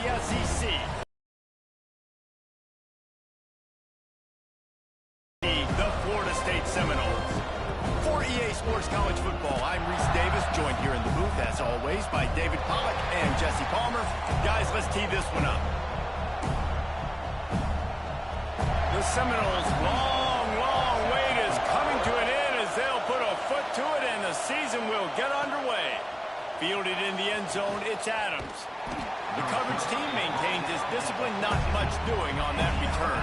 the SEC. The Florida State Seminoles. For EA Sports College Football, I'm Reese Davis, joined here in the booth, as always, by David Pollack and Jesse Palmer. Guys, let's tee this one up. The Seminoles' long wait is coming to an end as they'll put a foot to it and the season will get underway. Fielded in the end zone, it's Adams. The coverage team maintains its discipline, not much doing on that return.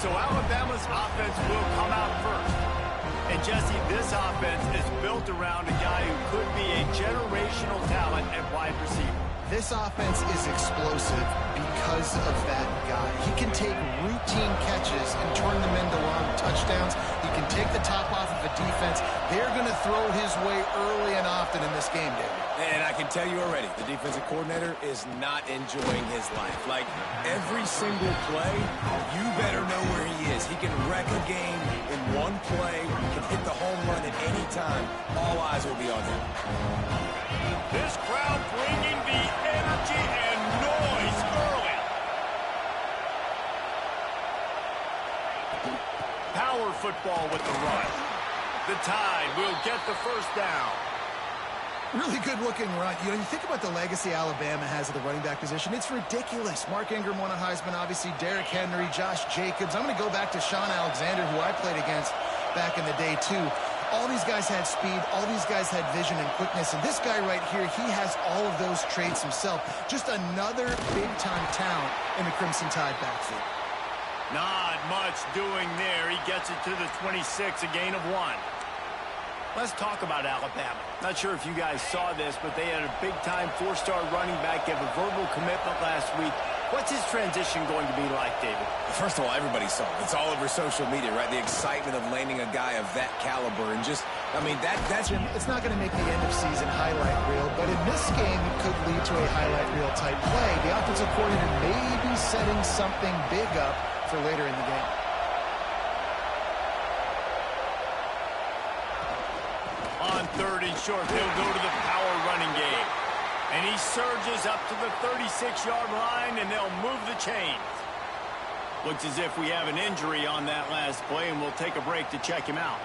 So Alabama's offense will come out first. And Jesse, this offense is built around a guy who could be a generational talent at wide receiver. This offense is explosive because of that guy. He can take routine catches and turn them into long touchdowns. He can take the top off of a defense. They're going to throw his way early and often in this game, David. And I can tell you already, the defensive coordinator is not enjoying his life. Like, every single play, you better know where he is. He can wreck a game in one play, can hit the home run at any time. All eyes will be on him. This crowd bringing the energy and noise early. Power football with the run. The Tide will get the first down. Really good-looking run. You know, you think about the legacy Alabama has at the running back position. It's ridiculous. Mark Ingram won a Heisman, obviously. Derrick Henry, Josh Jacobs. I'm going to go back to Sean Alexander, who I played against back in the day, too. All these guys had speed. All these guys had vision and quickness. And this guy right here, he has all of those traits himself. Just another big-time talent in the Crimson Tide backfield. Not much doing there. He gets it to the 26, a gain of 1. Let's talk about Alabama. Not sure if you guys saw this, but they had a big-time four-star running back give a verbal commitment last week. What's his transition going to be like, David? First of all, everybody saw it. It's all over social media, right? The excitement of landing a guy of that caliber. And just, I mean, that's... It's not going to make the end-of-season highlight reel, but in this game, it could lead to a highlight reel type play. The offensive coordinator may be setting something big up for later in the game. On 3rd and short, they'll go to the power running game. And he surges up to the 36-yard line, and they'll move the chains. Looks as if we have an injury on that last play, and we'll take a break to check him out.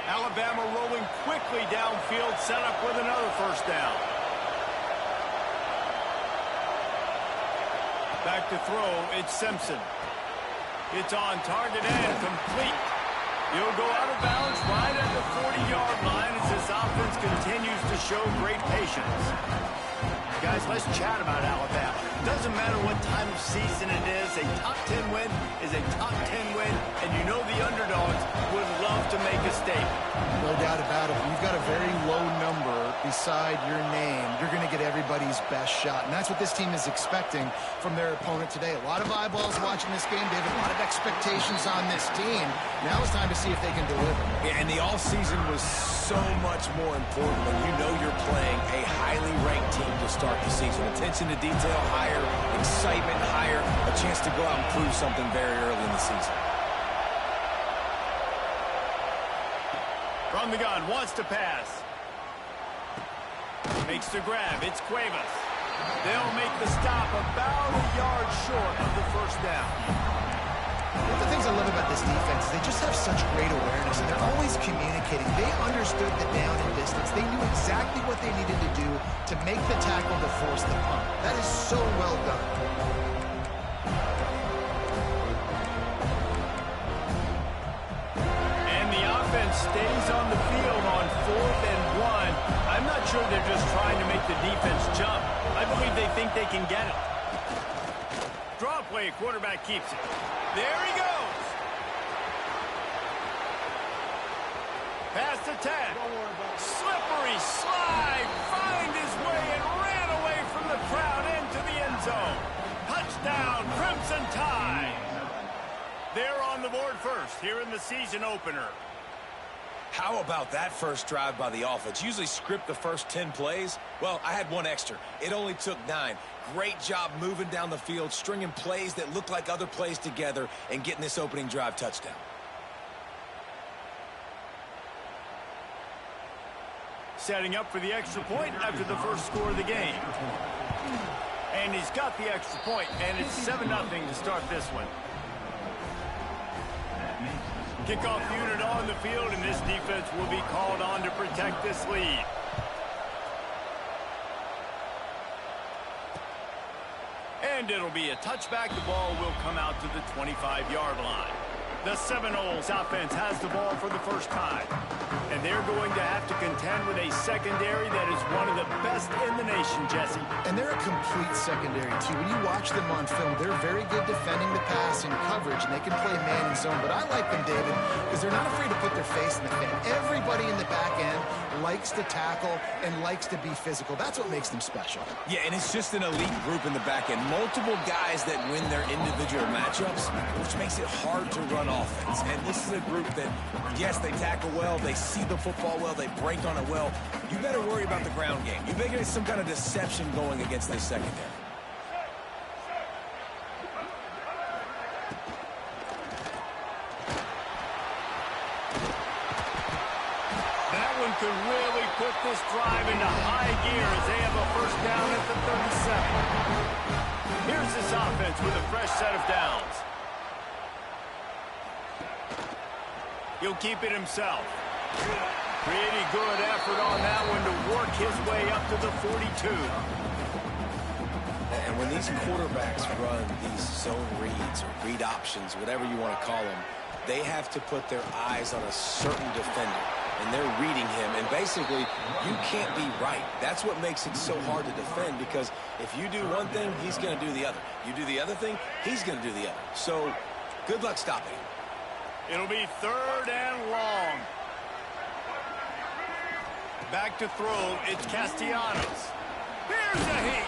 Alabama rolling quickly downfield, set up with another first down. Back to throw, it's Simpson. It's on target and complete. He'll go out of bounds right at the 40-yard line as this offense continues to show great patience. Guys, let's chat about Alabama. Doesn't matter what time of season it is, a top 10 win is a top 10 win, and you know the underdogs would love to make a statement. No doubt about it. When you've got a very low number beside your name, you're going to get everybody's best shot, and that's what this team is expecting from their opponent today. A lot of eyeballs watching this game, David. A lot of expectations on this team. Now it's time to see if they can deliver. Yeah, and the offseason was so much more important when you know you're playing a highly ranked team to start the season. Attention to detail higher, excitement higher, a chance to go out and prove something very early in the season. From the gun, wants to pass. Makes the grab, it's Cuevas. They'll make the stop about a yard short of the first down. One of the things I love about this defense is they just have such great awareness, and they're always communicating. They understood the down and distance. They knew exactly what they needed to do to make the tackle to force the punt. That is so well done. And the offense stays on the field on 4th and 1. I'm not sure they're just trying to make the defense jump. I believe they think they can get it. Draw play, quarterback keeps it. There he goes. Past the 10. Slippery slide. Find his way and ran away from the crowd into the end zone. Touchdown, Crimson Tide. They're on the board first here in the season opener. How about that first drive by the offense? Usually script the first 10 plays. Well, I had one extra. It only took 9. Great job moving down the field, stringing plays that look like other plays together, and getting this opening drive touchdown. Setting up for the extra point after the first score of the game. And he's got the extra point, and it's 7-0 to start this one. Kickoff unit on the field, and this defense will be called on to protect this lead. And it'll be a touchback. The ball will come out to the 25-yard line. The Seminoles offense has the ball for the first time. And they're going to have to contend with a secondary that is one of the best in the nation, Jesse. And they're a complete secondary, too. When you watch them on film, they're very good defending the pass and coverage, and they can play man and zone. But I like them, David, because they're not afraid to put their face in the fan. Everybody in the back end likes to tackle and likes to be physical. That's what makes them special. Yeah, and it's just an elite group in the back end. Multiple guys that win their individual matchups, which makes it hard to run offense. And this is a group that, yes, they tackle well, they see the football well, they break on it well. You better worry about the ground game. You better get some kind of deception going against this secondary. That one could really put this drive into high gear as they have a first down at the 37. Here's this offense with a fresh set of downs. He'll keep it himself. Pretty good effort on that one to work his way up to the 42. And when these quarterbacks run these zone reads or read options, whatever you want to call them, they have to put their eyes on a certain defender. And they're reading him. And basically, you can't be right. That's what makes it so hard to defend, because if you do one thing, he's going to do the other. You do the other thing, he's going to do the other. So good luck stopping him. It'll be 3rd and long. Back to throw, it's Castellanos. Here's the heat.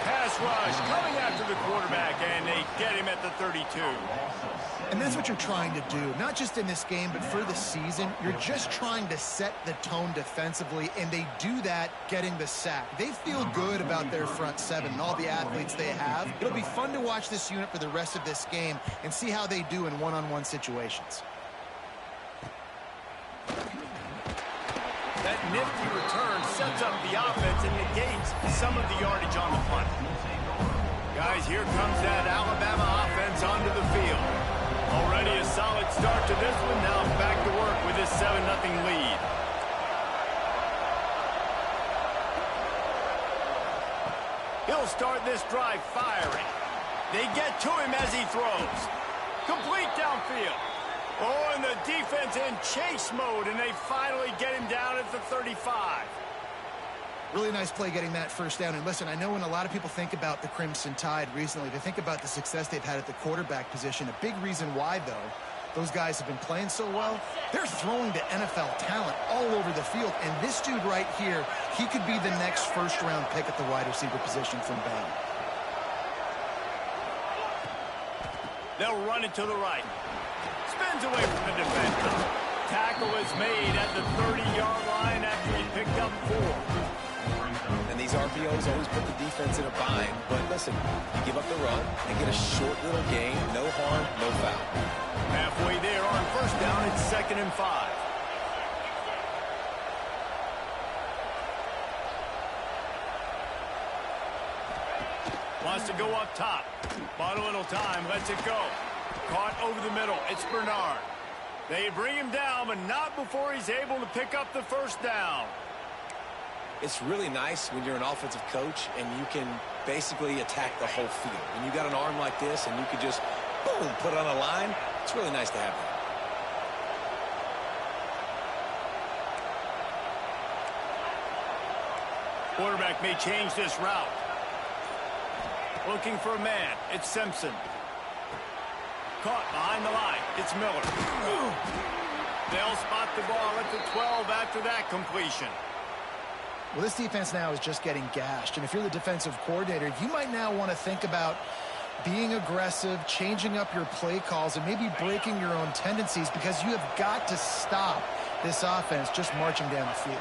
Pass rush coming after the quarterback, and they get him at the 32. And that's what you're trying to do, not just in this game, but for the season. You're just trying to set the tone defensively, and they do that getting the sack. They feel good about their front seven and all the athletes they have. It'll be fun to watch this unit for the rest of this game and see how they do in one-on-one situations. That nifty return sets up the offense and negates some of the yardage on the punt. Guys, here comes that Alabama offense onto the field. Already a solid start to this one. Now back to work with this 7-0 lead. He'll start this drive firing. They get to him as he throws. Complete downfield. Oh, and the defense in chase mode, and they finally get him down at the 35. Really nice play getting that first down. And listen, I know when a lot of people think about the Crimson Tide recently, they think about the success they've had at the quarterback position. A big reason why, though, those guys have been playing so well, they're throwing to NFL talent all over the field. And this dude right here, he could be the next first-round pick at the wide receiver position from Bama. They'll run it to the right. Spins away from the defender. Tackle is made at the 30-yard line after he picked up 4. And these RPOs always put the defense in a bind. But listen, you give up the run and get a short little gain, no harm, no foul. Halfway there on first down, it's 2nd and 5. Wants to go up top. Bought a little time, lets it go. Caught over the middle, it's Bernard. They bring him down, but not before he's able to pick up the first down. It's really nice when you're an offensive coach and you can basically attack the whole field. When you got an arm like this and you could just, boom, put it on a line, it's really nice to have that. Quarterback may change this route. Looking for a man, it's Simpson. Caught behind the line, it's Miller. They'll spot the ball at the 12 after that completion. Well, this defense now is just getting gashed. And if you're the defensive coordinator, you might now want to think about being aggressive, changing up your play calls, and maybe breaking your own tendencies, because you have got to stop this offense just marching down the field.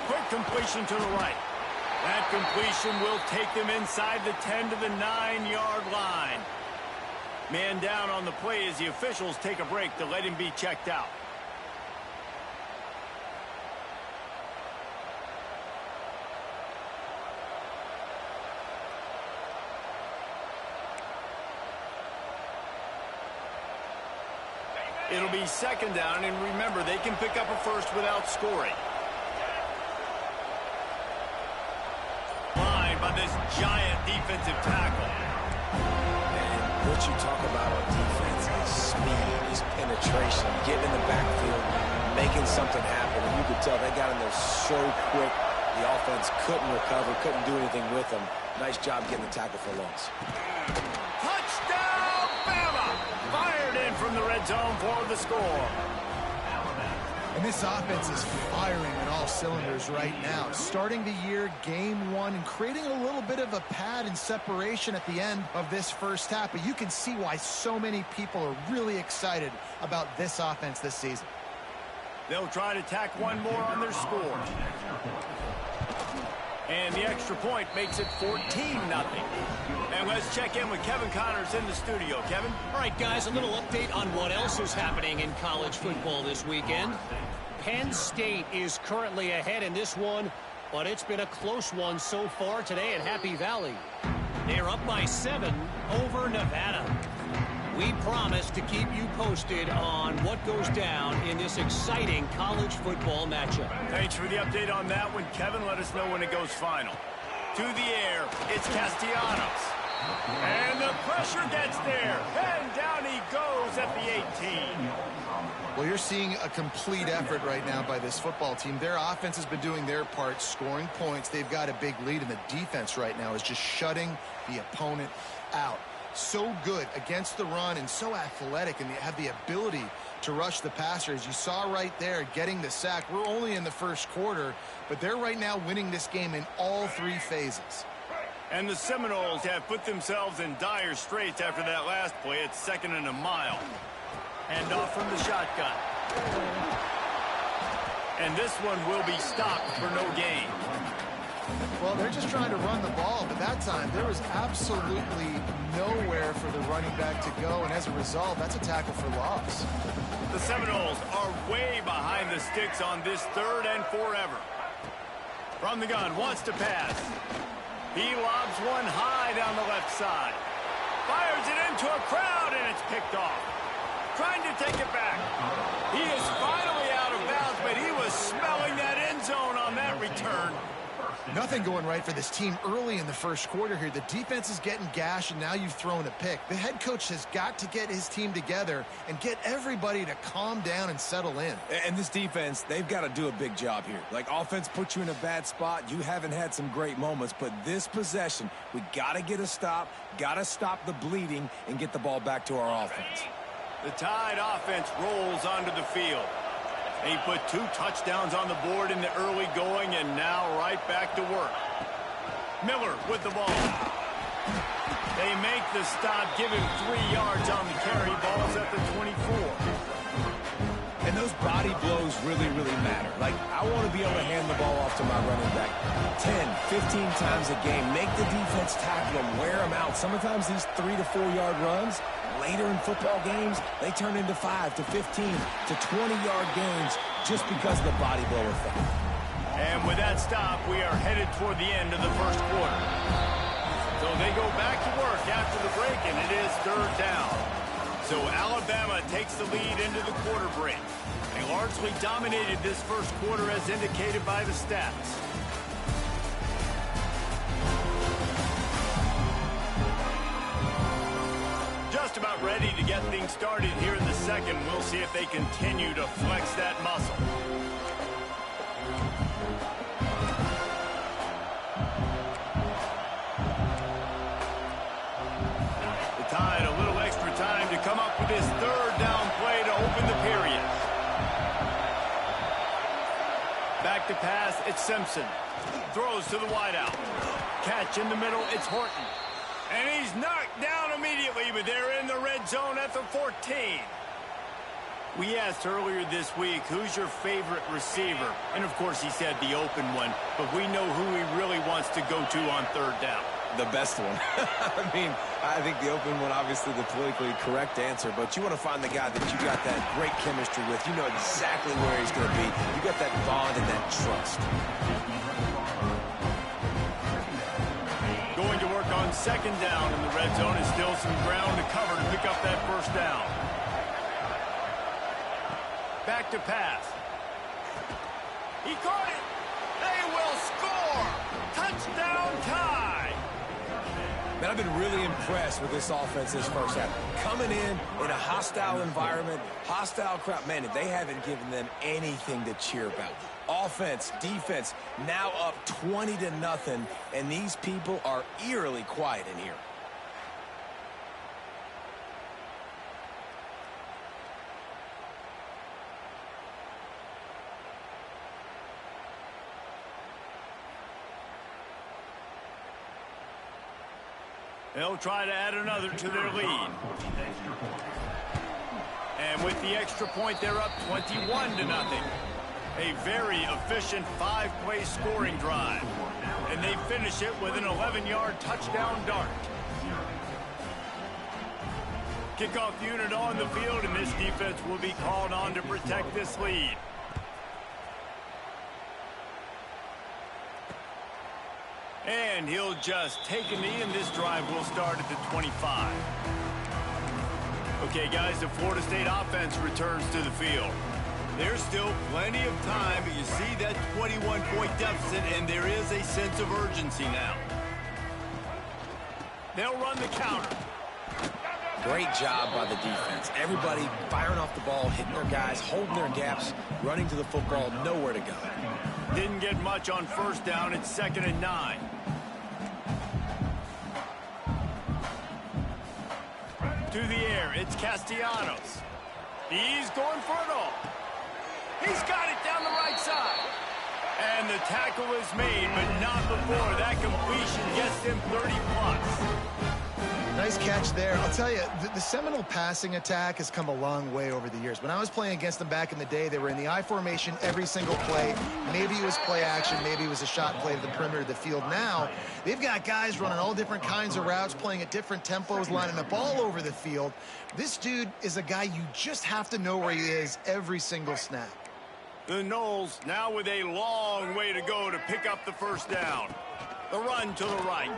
Quick completion to the right. That completion will take them inside the 10 to the 9-yard line. Man down on the play as the officials take a break to let him be checked out. It'll be second down, and remember, they can pick up a first without scoring. Line by this giant defensive tackle. And what you talk about on defense is speed, is penetration, getting in the backfield, making something happen. And you could tell they got in there so quick. The offense couldn't recover, couldn't do anything with them. Nice job getting the tackle for loss. Touchdown, Bama! Fired in from the red zone for the score. And this offense is firing on all cylinders right now. Starting the year, game one, and creating a little bit of a pad and separation at the end of this first half. But you can see why so many people are really excited about this offense this season. They'll try to tack one more on their score. And the extra point makes it 14-0. And let's check in with Kevin Connors in the studio. Kevin? All right, guys, a little update on what else is happening in college football this weekend. Penn State is currently ahead in this one, but it's been a close one so far today at Happy Valley. They're up by 7 over Nevada. We promise to keep you posted on what goes down in this exciting college football matchup. Thanks for the update on that one, Kevin. Let us know when it goes final. To the air, it's Castellanos. And the pressure gets there. And down he goes at the 18. Well, you're seeing a complete effort right now by this football team. Their offense has been doing their part, scoring points. They've got a big lead, and the defense right now is just shutting the opponent out. So good against the run and so athletic, and they have the ability to rush the passer. As you saw right there, getting the sack. We're only in the first quarter, but they're right now winning this game in all 3 phases. And the Seminoles have put themselves in dire straits after that last play. It's 2nd and a mile. And off from the shotgun. And this one will be stopped for no gain. Well, they're just trying to run the ball, but that time there was absolutely nowhere for the running back to go, and as a result, that's a tackle for loss. The Seminoles are way behind the sticks on this 3rd and forever. From the gun, wants to pass. He lobs one high down the left side. Fires it into a crowd, and it's picked off. Trying to take it back. He is finally out of bounds, but he was smelling that end zone on that return. Nothing going right for this team early in the first quarter here. The defense is getting gashed, and now you've thrown a pick. The head coach has got to get his team together and get everybody to calm down and settle in. And this defense, they've got to do a big job here. Like, offense puts you in a bad spot. You haven't had some great moments, but this possession, we got to get a stop, got to stop the bleeding, and get the ball back to our offense. The Tide offense rolls onto the field. They put 2 touchdowns on the board in the early going, and now right back to work. Miller with the ball. They make the stop, give him 3 yards on the carry. Ball's at the 24. And those body blows really, really matter. Like, I want to be able to hand the ball off to my running back 10, 15 times a game. Make the defense tackle them, wear them out. Sometimes these 3 to 4 yard runs, later in football games, they turn into 5 to 15 to 20-yard games just because of the body blow effect. And with that stop, we are headed toward the end of the first quarter. So they go back to work after the break, and it is 3rd down. So Alabama takes the lead into the quarter break. They largely dominated this first quarter as indicated by the stats. Just about ready to get things started here in the second. We'll see if they continue to flex that muscle. The Tide a little extra time to come up with this 3rd down play to open the period. Back to pass, it's Simpson. Throws to the wideout. Catch in the middle, it's Horton. And he's knocked down immediately, but they're in the red zone at the 14. We asked earlier this week, who's your favorite receiver? And, of course, he said the open one, but we know who he really wants to go to on 3rd down. The best one. I mean, I think the open one, obviously the politically correct answer, but you want to find the guy that you got that great chemistry with. You know exactly where he's going to be. You got that bond and that trust. Going to work on 2nd down in the red zone, and still some ground to cover to pick up that 1st down. Back to pass. He caught it. They will score. Touchdown tie. Man, I've been really impressed with this offense this first half. Coming in a hostile environment, hostile crowd. Man, they haven't given them anything to cheer about. Offense, defense, now up 20-0, and these people are eerily quiet in here. They'll try to add another to their lead. And with the extra point, they're up 21-0. A very efficient 5-play scoring drive. And they finish it with an 11-yard touchdown dart. Kickoff unit on the field, and this defense will be called on to protect this lead. And he'll just take a knee, and this drive will start at the 25. Okay, guys, the Florida State offense returns to the field. There's still plenty of time, but you see that 21-point deficit, and there is a sense of urgency now. They'll run the counter. Great job by the defense. Everybody firing off the ball, hitting their guys, holding their gaps, running to the football, nowhere to go. Didn't get much on first down. It's 2nd and 9. To the air, it's Castellanos. He's going for it all. He's got it down the right side. And the tackle is made, but not before that completion gets him 30+. Nice catch there. I'll tell you, the Seminole passing attack has come a long way over the years. When I was playing against them back in the day, they were in the I formation every single play. Maybe it was play action, maybe it was a shot play to the perimeter of the field. Now, they've got guys running all different kinds of routes, playing at different tempos, lining the ball over the field. This dude is a guy you just have to know where he is every single snap. The Noles now with a long way to go to pick up the first down. The run to the right.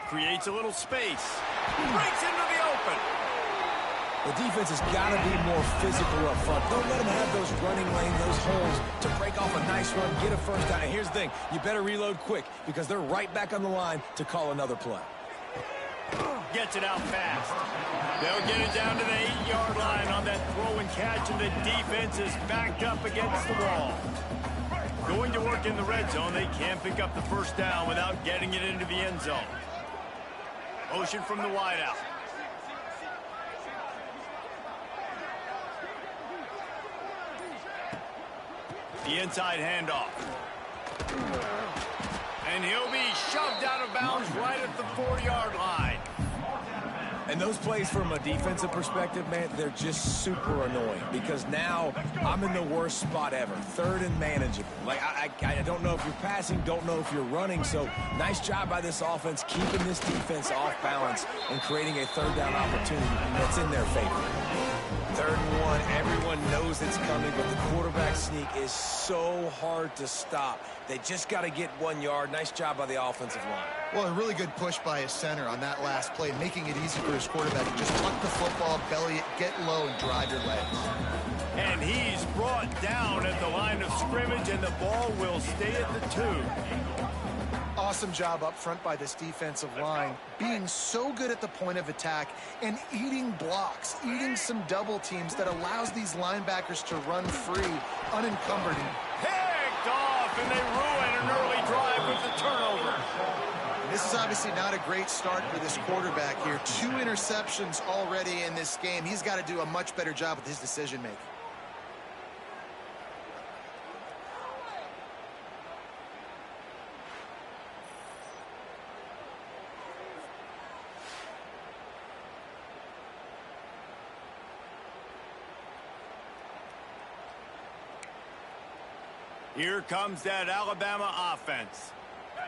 Creates a little space. Breaks into the open. The defense has got to be more physical up front. Don't let them have those running lanes, those holes to break off a nice run, get a first down. And here's the thing, you better reload quick because they're right back on the line to call another play. Gets it out fast. They'll get it down to the 8-yard line on that throw and catch, and the defense is backed up against the wall. Going to work in the red zone, they can't pick up the first down without getting it into the end zone. Motion from the wideout. The inside handoff. And he'll be shoved out of bounds right at the 4-yard line. And those plays from a defensive perspective, man, they're just super annoying because now I'm in the worst spot ever. 3rd and manageable. Like, I don't know if you're passing, don't know if you're running. So nice job by this offense keeping this defense off balance and creating a 3rd down opportunity that's in their favor. 3rd and 1, everyone knows it's coming, but the quarterback sneak is so hard to stop. They just got to get 1 yard. Nice job by the offensive line. Well, a really good push by his center on that last play, making it easy for his quarterback to just tuck the football, belly it, get low, and drive your legs. And he's brought down at the line of scrimmage, and the ball will stay at the 2. Awesome job up front by this defensive line, being so good at the point of attack and eating blocks, eating some double teams that allows these linebackers to run free, unencumbered. Picked off, and they ruin an early drive with the turnover. This is obviously not a great start for this quarterback here. 2 interceptions already in this game. He's got to do a much better job with his decision-making. Here comes that Alabama offense.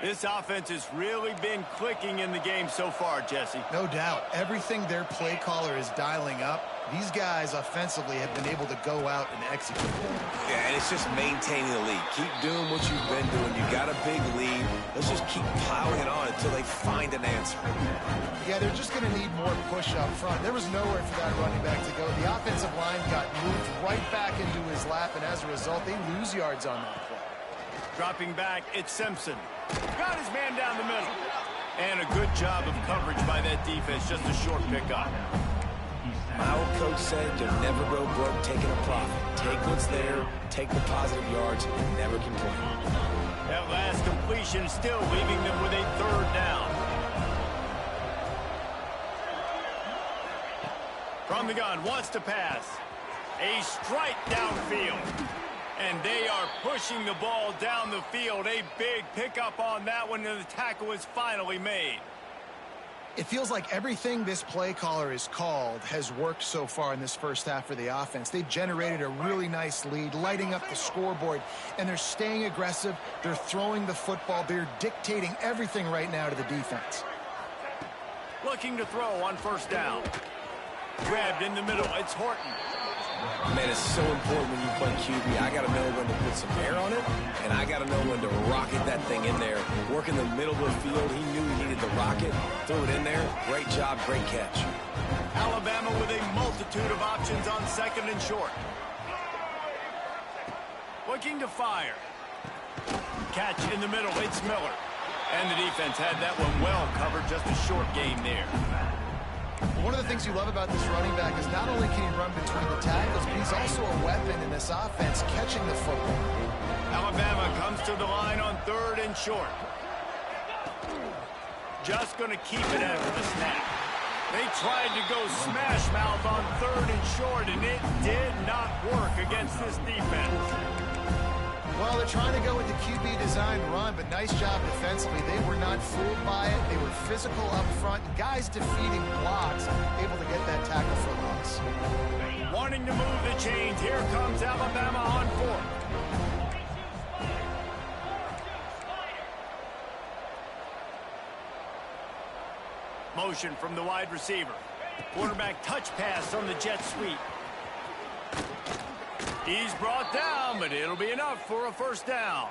This offense has really been clicking in the game so far, Jesse. No doubt. Everything their play caller is dialing up These guys offensively have been able to go out and execute. Yeah, and it's just maintaining the lead. Keep doing what you've been doing. You got a big lead. Let's just keep piling it on until they find an answer. Yeah, they're just going to need more push up front. There was nowhere for that running back to go. The offensive line got moved right back into his lap, and as a result, they lose yards on that play. Dropping back, it's Simpson. Got his man down the middle. And a good job of coverage by that defense. Just a short pickup. My old coach said you'll never go broke taking a profit. Take what's there, take the positive yards, and never complain. That last completion still leaving them with a third down. From the gun, wants to pass. A strike downfield. And they are pushing the ball down the field. A big pickup on that one, and the tackle is finally made. It feels like everything this play caller has called has worked so far in this first half for the offense. They've generated a really nice lead, lighting up the scoreboard, and they're staying aggressive. They're throwing the football. They're dictating everything right now to the defense. Looking to throw on first down. Grabbed in the middle. It's Horton. Man, it's so important when you play QB. I got to know when to put some air on it, and I got to know when to rocket that thing in there. Work in the middle of the field. He knew he needed the rocket. Threw it in there. Great job, great catch. Alabama with a multitude of options on second and short. Looking to fire. Catch in the middle. It's Miller. And the defense had that one well covered. Just a short game there. One of the things you love about this running back is not only can he run between the tackles, but he's also a weapon in this offense catching the football. Alabama comes to the line on third and short. Just going to keep it after the snap. They tried to go smash mouth on third and short, and it did not work against this defense. Well, they're trying to go with the QB design run, but nice job defensively. They were not fooled by it. They were physical up front. Guys defeating blocks, able to get that tackle for loss. Wanting to move the chains. Here comes Alabama on fourth. Motion from the wide receiver. Quarterback touch pass on the jet sweep. He's brought down, but it'll be enough for a first down.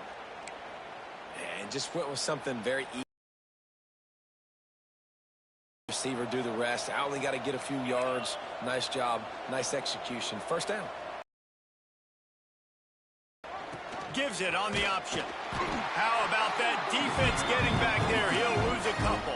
And just went with something very easy. Receiver do the rest. I only got to get a few yards. Nice job. Nice execution. First down. Gives it on the option. How about that defense getting back there? He'll lose a couple.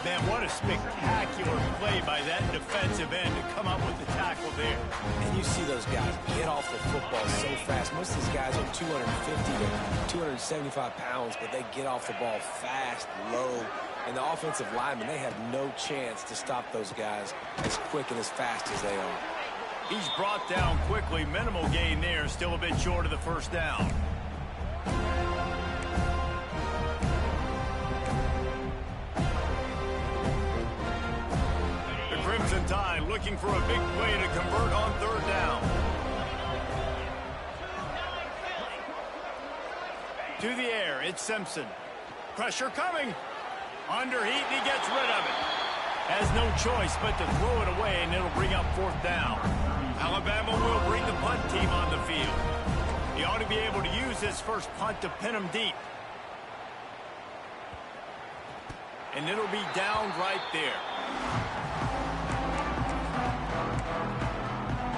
Man, what a spectacular play by that defensive end to come up with the tackle there. And you see those guys get off the football so fast. Most of these guys are 250 to 275 pounds, but they get off the ball fast, low. And the offensive linemen, they have no chance to stop those guys as quick and as fast as they are. He's brought down quickly. Minimal gain there. Still a bit short of the first down. Crimson Tide looking for a big play to convert on third down. To the air, it's Simpson. Pressure coming. Underheat, and he gets rid of it. Has no choice but to throw it away, and it'll bring up fourth down. Alabama will bring the punt team on the field. He ought to be able to use this first punt to pin him deep. And it'll be down right there.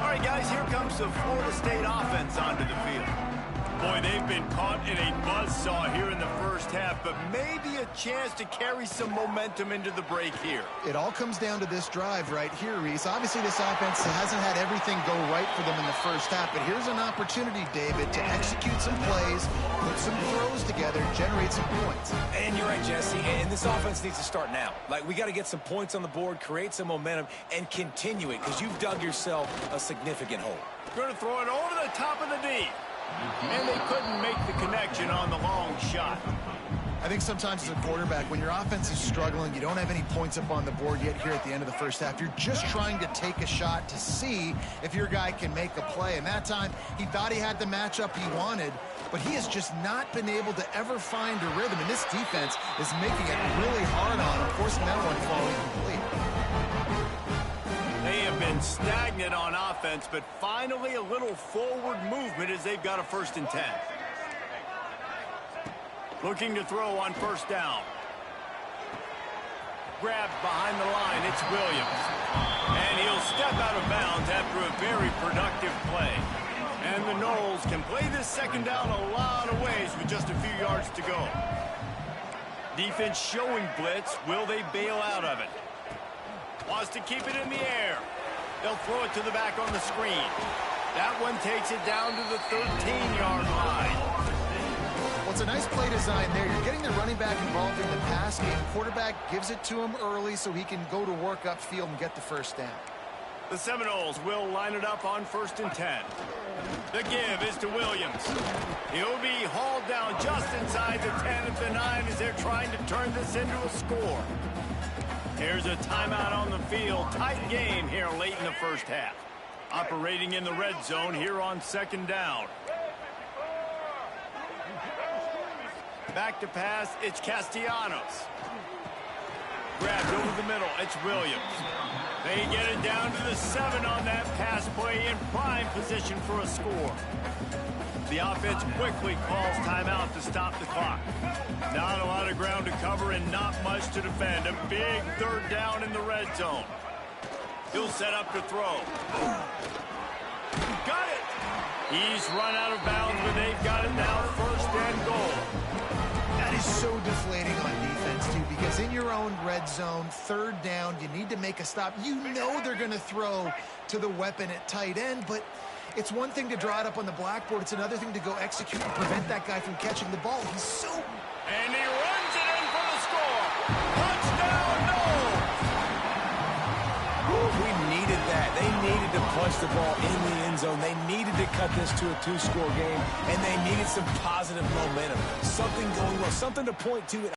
All right, guys, here comes the Florida State offense onto the field. Boy, they've been caught in a buzzsaw here in the first half, but maybe a chance to carry some momentum into the break here. It all comes down to this drive right here, Reese. Obviously, this offense hasn't had everything go right for them in the first half, but here's an opportunity, David, to execute some plays, put some throws together, generate some points. And you're right, Jesse, and this offense needs to start now. Like, we got to get some points on the board, create some momentum, and continue it, because you've dug yourself a significant hole. Going to throw it over the top of the D. And they couldn't make the connection on the long shot. I think sometimes as a quarterback, when your offense is struggling, you don't have any points up on the board yet here at the end of the first half. You're just trying to take a shot to see if your guy can make a play. And that time, he thought he had the matchup he wanted, but he has just not been able to ever find a rhythm. And this defense is making it really hard on him, forcing that one to fall incomplete. They have been been stagnant on offense, but finally a little forward movement as they've got a 1st and 10. Looking to throw on 1st down. Grabbed behind the line, it's Williams. And he'll step out of bounds after a very productive play. And the Noles can play this 2nd down a lot of ways with just a few yards to go. Defense showing blitz. Will they bail out of it? Wants to keep it in the air. They'll throw it to the back on the screen. That one takes it down to the 13-yard line. Well, it's a nice play design there. You're getting the running back involved in the pass game. Quarterback gives it to him early so he can go to work upfield and get the 1st down. The Seminoles will line it up on 1st and 10. The give is to Williams. He'll be hauled down just inside the 10 at the 9 as they're trying to turn this into a score. Here's a timeout on the field. Tight game here late in the 1st half. Operating in the red zone here on 2nd down. Back to pass, it's Castellanos. Grabbed over the middle, it's Williams. They get it down to the 7 on that pass play in prime position for a score. The offense quickly calls timeout to stop the clock. Not a lot of ground to cover and not much to defend. A big 3rd down in the red zone. He'll set up to throw. Got it! He's run out of bounds, but they've got it now 1st and goal. That is so deflating on defense, too, because in your own red zone, 3rd down, you need to make a stop. You know they're going to throw to the weapon at tight end, but it's one thing to draw it up on the blackboard. It's another thing to go execute and prevent that guy from catching the ball. He's so... And he runs it in for the score. Touchdown, Noles! We needed that. They needed to punch the ball in the end zone. They needed to cut this to a 2-score game, and they needed some positive momentum. Something going well, something to point to.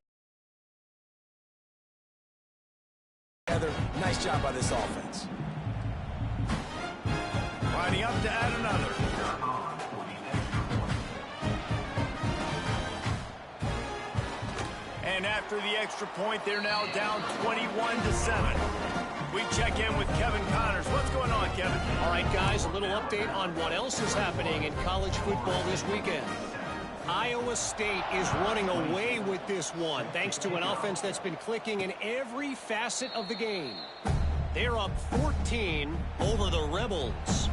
Nice job by this offense. Lining up to add another. And after the extra point, they're now down 21-7. We check in with Kevin Connors. What's going on, Kevin? All right, guys, a little update on what else is happening in college football this weekend. Iowa State is running away with this one, thanks to an offense that's been clicking in every facet of the game. They're up 14 over the Rebels.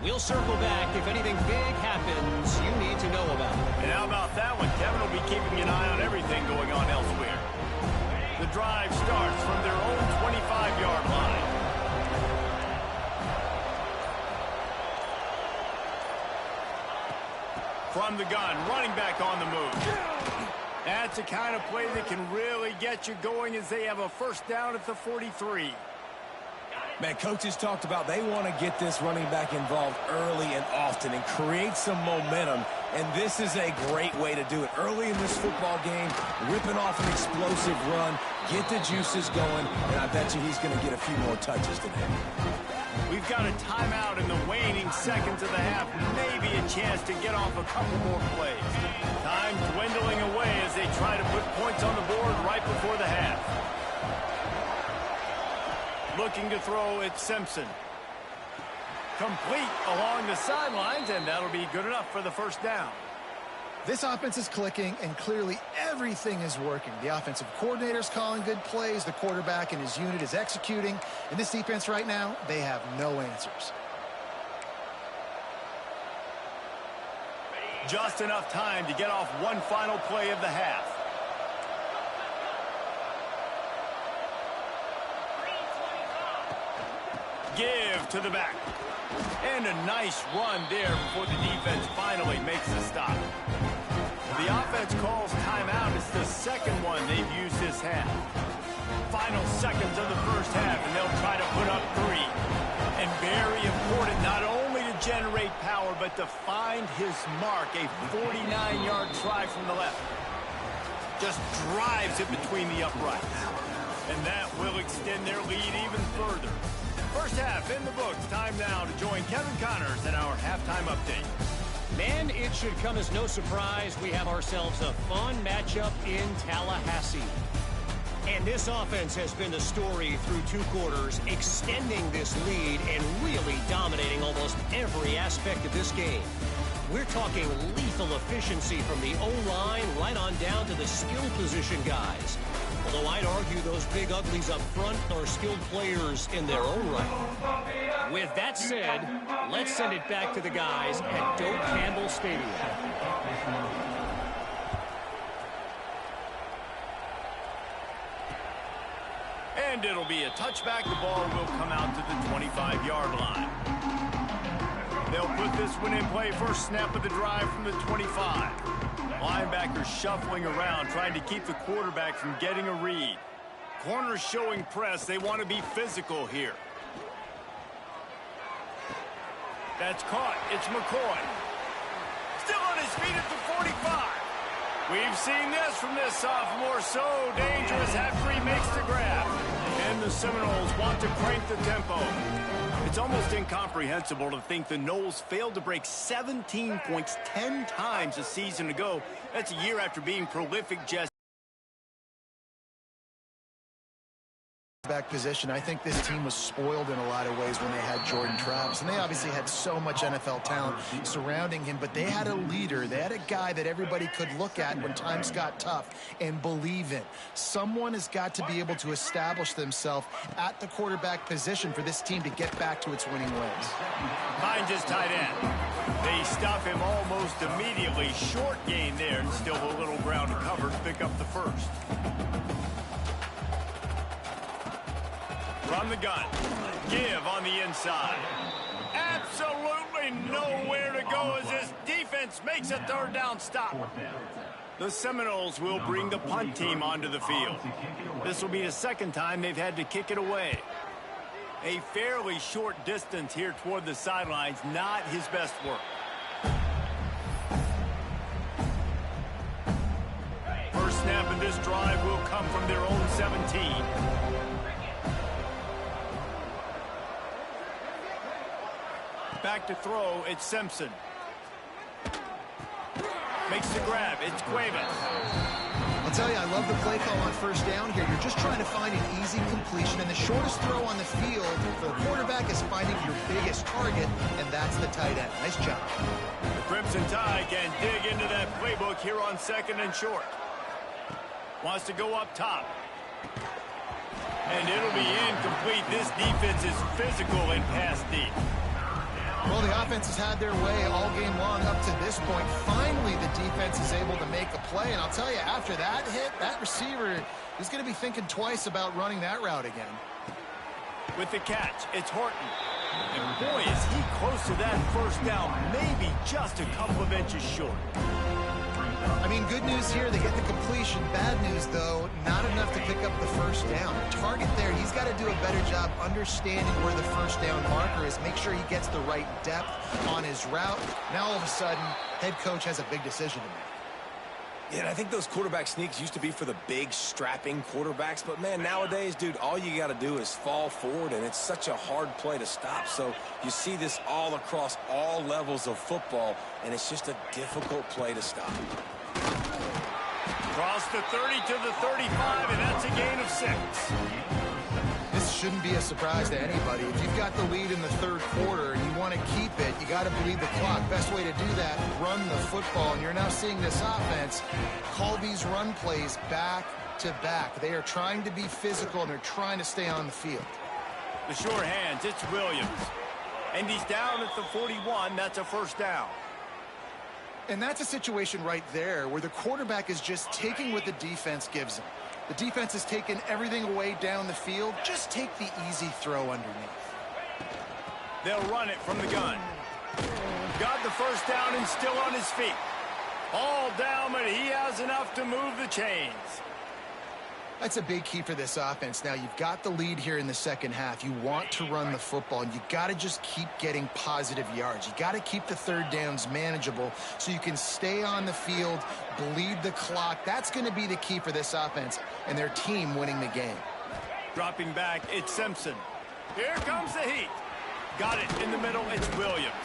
We'll circle back if anything big happens you need to know about. And how about that one? Kevin will be keeping an eye on everything going on elsewhere. The drive starts from their own 25-yard line. From the gun, running back on the move. That's the kind of play that can really get you going as they have a 1st down at the 43. Man, coaches talked about they want to get this running back involved early and often and create some momentum, and this is a great way to do it. Early in this football game, ripping off an explosive run, get the juices going, and I bet you he's going to get a few more touches today. We've got a timeout in the waning seconds of the half, maybe a chance to get off a couple more plays. Time dwindling away as they try to put points on the board right before the half. Looking to throw, it's Simpson. Complete along the sidelines, and that'll be good enough for the 1st down. This offense is clicking, and clearly everything is working. The offensive coordinator's calling good plays. The quarterback and his unit is executing. And this defense right now, they have no answers. Just enough time to get off one final play of the half. Give to the back. And a nice run there before the defense finally makes a stop. The offense calls timeout. It's the 2nd one they've used this half. Final seconds of the 1st half, and they'll try to put up 3. And very important not only to generate power, but to find his mark. A 49-yard try from the left. Just drives it between the uprights. And that will extend their lead even further. 1st half in the books. Time now to join Kevin Connors in our halftime update. Man, it should come as no surprise we have ourselves a fun matchup in Tallahassee. And this offense has been the story through 2 quarters, extending this lead and really dominating almost every aspect of this game. We're talking lethal efficiency from the O-line right on down to the skill position guys. Although I'd argue those big uglies up front are skilled players in their own right. With that said, let's send it back to the guys at Doak Campbell Stadium. And it'll be a touchback. The ball will come out to the 25-yard line. They'll put this one in play. First snap of the drive from the 25. Linebackers shuffling around, trying to keep the quarterback from getting a read. Corners showing press. They want to be physical here. That's caught. It's McCoy. Still on his feet at the 45. We've seen this from this sophomore. So dangerous after he makes the grab. And the Seminoles want to crank the tempo. It's almost incomprehensible to think the Noles failed to break 17 points 10 times a season ago. That's a year after being prolific just back position. I think this team was spoiled in a lot of ways when they had Jordan Travis, and they obviously had so much NFL talent surrounding him, but they had a leader. They had a guy that everybody could look at when times got tough and believe in. Someone has got to be able to establish themselves at the quarterback position for this team to get back to its winning ways. Finds his tight end. They stop him almost immediately. Short gain there, and still a little ground to cover to pick up the first. From the gun, give on the inside. Absolutely nowhere to go as this defense makes a third down stop. The Seminoles will bring the punt team onto the field. This will be the second time they've had to kick it away. A fairly short distance here toward the sidelines, not his best work. First snap in this drive will come from their own 17. Back to throw, it's Simpson. Makes the grab, it's Cuevas. I'll tell you, I love the play call on first down here. You're just trying to find an easy completion, and the shortest throw on the field for the quarterback is finding your biggest target, and that's the tight end. Nice job. The Crimson Tide can dig into that playbook here on second and short. Wants to go up top. And it'll be incomplete. This defense is physical and pass deep. Well, the offense has had their way all game long up to this point. Finally, the defense is able to make a play. And I'll tell you, after that hit, that receiver is going to be thinking twice about running that route again. With the catch, it's Horton. And boy, is he close to that first down, maybe just a couple of inches short. I mean, good news here, they get the completion. Bad news, though, not enough to pick up the first down. The target there, he's got to do a better job understanding where the first down marker is, make sure he gets the right depth on his route. Now, all of a sudden, head coach has a big decision to make. Yeah, and I think those quarterback sneaks used to be for the big, strapping quarterbacks. But, man, nowadays, dude, all you got to do is fall forward, and it's such a hard play to stop. So you see this all across all levels of football, and it's just a difficult play to stop. Cross the 30 to the 35, and that's a gain of 6. This shouldn't be a surprise to anybody. If you've got the lead in the third quarter and you want to keep it, you got to bleed the clock. Best way to do that, run the football. And you're now seeing this offense call these run plays back to back. They are trying to be physical, and they're trying to stay on the field. The short hands, it's Williams. And he's down at the 41. That's a first down. And that's a situation right there where the quarterback is just taking what the defense gives him. The defense has taken everything away down the field. Just take the easy throw underneath. They'll run it from the gun. Got the first down and still on his feet. All down, but he has enough to move the chains. That's a big key for this offense. Now, you've got the lead here in the second half. You want to run the football, and you got to just keep getting positive yards. You got to keep the third downs manageable so you can stay on the field, bleed the clock. That's going to be the key for this offense and their team winning the game. Dropping back, it's Simpson. Here comes the heat. Got it in the middle, it's Williams.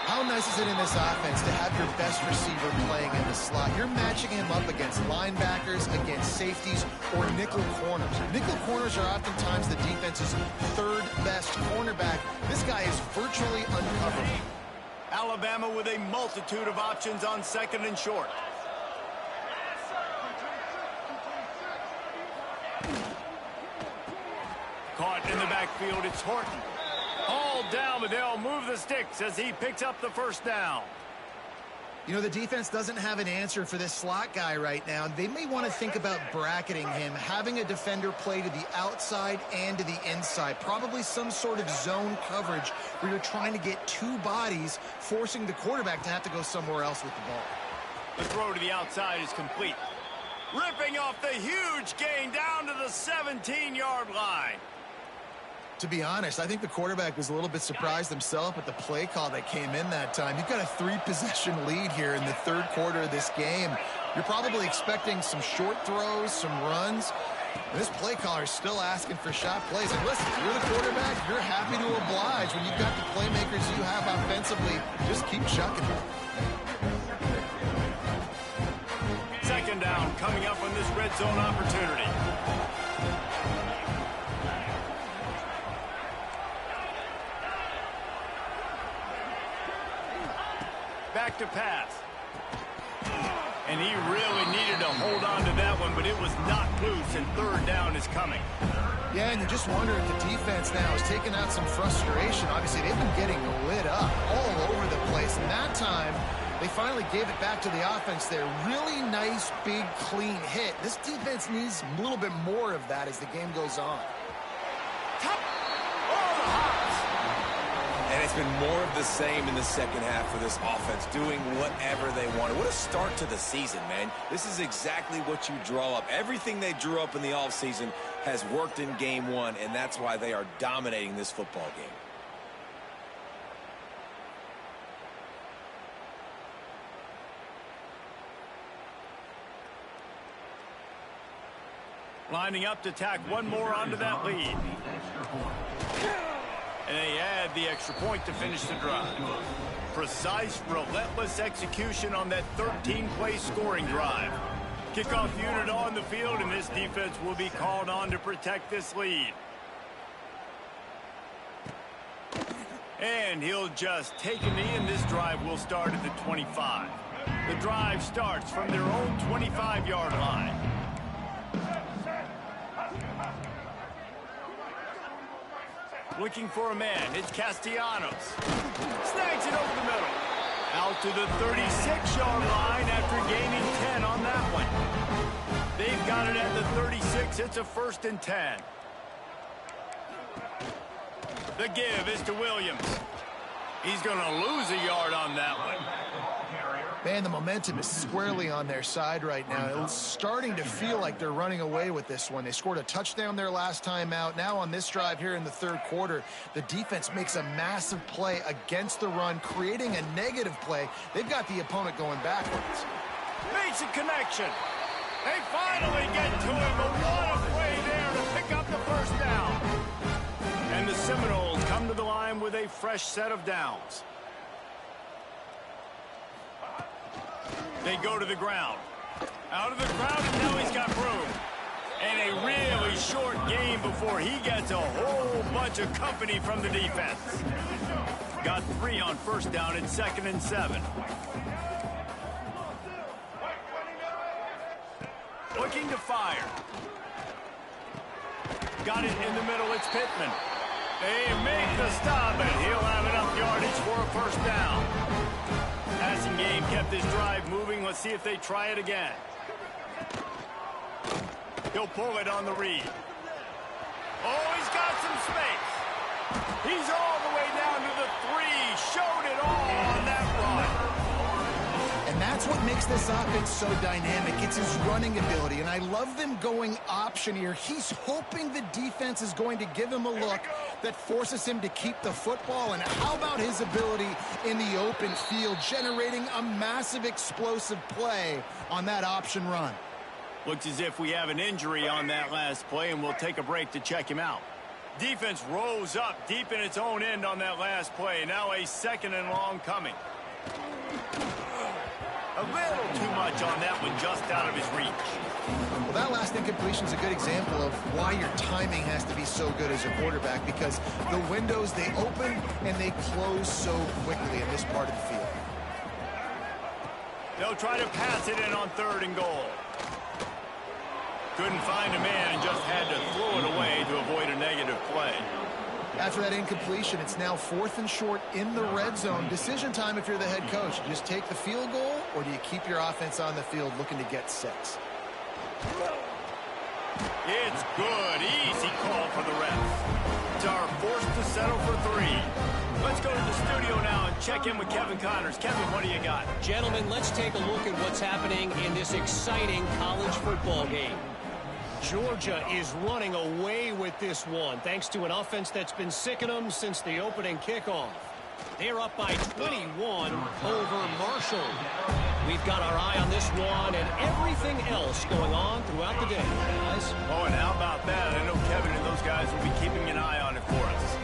How nice is it in this offense to have your best receiver playing in the slot? You're matching him up against linebackers, against safeties, or nickel corners. Nickel corners are oftentimes the defense's third best cornerback. This guy is virtually uncoverable. Alabama with a multitude of options on second and short. Caught in the backfield, it's Horton. Hauled down, but they'll move the sticks as he picks up the first down. You know, the defense doesn't have an answer for this slot guy right now. They may want to think about bracketing him, having a defender play to the outside and to the inside. Probably some sort of zone coverage where you're trying to get two bodies, forcing the quarterback to have to go somewhere else with the ball. The throw to the outside is complete. Ripping off the huge gain down to the 17-yard line. To be honest, I think the quarterback was a little bit surprised himself at the play call that came in that time. You've got a 3-possession lead here in the third quarter of this game. You're probably expecting some short throws, some runs. And this play caller is still asking for shot plays. And listen, if you're the quarterback, you're happy to oblige. When you've got the playmakers you have offensively, just keep chucking it. Second down coming up on this red zone opportunity. Back to pass. And he really needed to hold on to that one, but it was not loose, and third down is coming. Yeah, and you just wonder if the defense now is taking out some frustration. Obviously, they've been getting lit up all over the place, and that time they finally gave it back to the offense there. Really nice, big, clean hit. This defense needs a little bit more of that as the game goes on. And it's been more of the same in the second half for this offense, doing whatever they wanted. What a start to the season, man. This is exactly what you draw up. Everything they drew up in the offseason has worked in game one, and that's why they are dominating this football game. Lining up to tack one more onto that lead. And they add the extra point to finish the drive. Precise, relentless execution on that 13-play scoring drive. Kickoff unit on the field, and this defense will be called on to protect this lead. And he'll just take a knee, and this drive will start at the 25. The drive starts from their own 25-yard line. Looking for a man, it's Castellanos. Snags it over the middle. Out to the 36-yard line after gaining 10 on that one. They've got it at the 36. It's a 1st and 10. The give is to Williams. He's going to lose a yard on that one. Man, the momentum is squarely on their side right now. It's starting to feel like they're running away with this one. They scored a touchdown their last time out. Now on this drive here in the third quarter, the defense makes a massive play against the run, creating a negative play. They've got the opponent going backwards. Makes a connection. They finally get to him, but what a play there to pick up the first down. And the Seminoles come to the line with a fresh set of downs. They go to the ground. Out of the crowd, and now he's got room. And a really short game before he gets a whole bunch of company from the defense. Got 3 on first down at 2nd and 7. Looking to fire. Got it in the middle, it's Pittman. They make the stop, and he'll have enough yardage for a first down. Passing game kept this drive moving. Let's see if they try it again. He'll pull it on the read. Oh, he's got some space. He's all the way down to the 3. Showed it all on that run. And that's what makes this offense so dynamic. It's his running ability, and I love them going option here. He's hoping the defense is going to give him a look that forces him to keep the football. And how about his ability in the open field, generating a massive explosive play on that option run? Looks as if we have an injury on that last play, and we'll take a break to check him out. Defense rose up deep in its own end on that last play. Now a 2nd and long coming. A little too much on that one, just out of his reach. Well, that last incompletion is a good example of why your timing has to be so good as a quarterback, because the windows, they open and they close so quickly in this part of the field. They'll try to pass it in on 3rd and goal. Couldn't find a man and just had to throw it away to avoid a negative play. After that incompletion, it's now 4th and short in the red zone. Decision time if you're the head coach. You just take the field goal, or do you keep your offense on the field looking to get 6? It's good. Easy call for the refs. Are forced to settle for 3. Let's go to the studio now and check in with Kevin Connors. Kevin, what do you got? Gentlemen, let's take a look at what's happening in this exciting college football game. Georgia is running away with this one, thanks to an offense that's been sicking them since the opening kickoff. They're up by 21 over Marshall. We've got our eye on this one and everything else going on throughout the day, guys. Oh, and how about that? I know Kevin and those guys will be keeping an eye on it for us.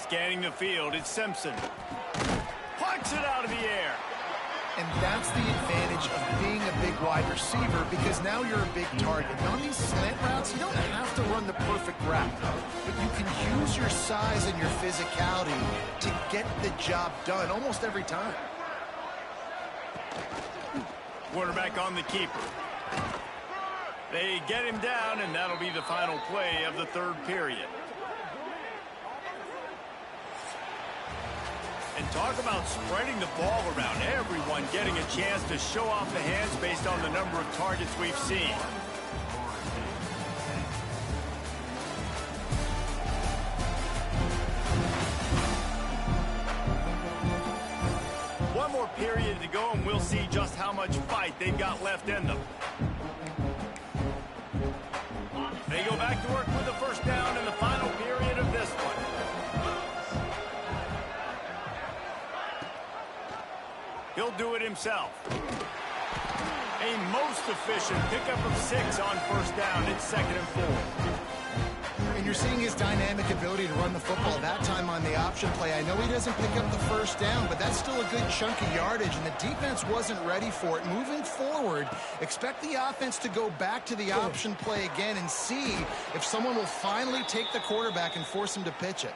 Scanning the field, it's Simpson. Plucks it out of the air. And that's the advantage of being a big wide receiver, because now you're a big target. And on these slant routes, you don't have to run the perfect route, but you can use your size and your physicality to get the job done almost every time. Quarterback on the keeper. They get him down, and that'll be the final play of the 3rd period. And talk about spreading the ball around. Everyone getting a chance to show off the hands based on the number of targets we've seen. One more period to go, and we'll see just how much fight they've got left in them. They go back to work with the 1st down in the final period of this one. He'll do it himself. A most efficient pickup of 6 on 1st down. It's 2nd and 4. And you're seeing his dynamic ability to run the football, that time on the option play. I know he doesn't pick up the 1st down, but that's still a good chunk of yardage, and the defense wasn't ready for it. Moving forward, expect the offense to go back to the option play again and see if someone will finally take the quarterback and force him to pitch it.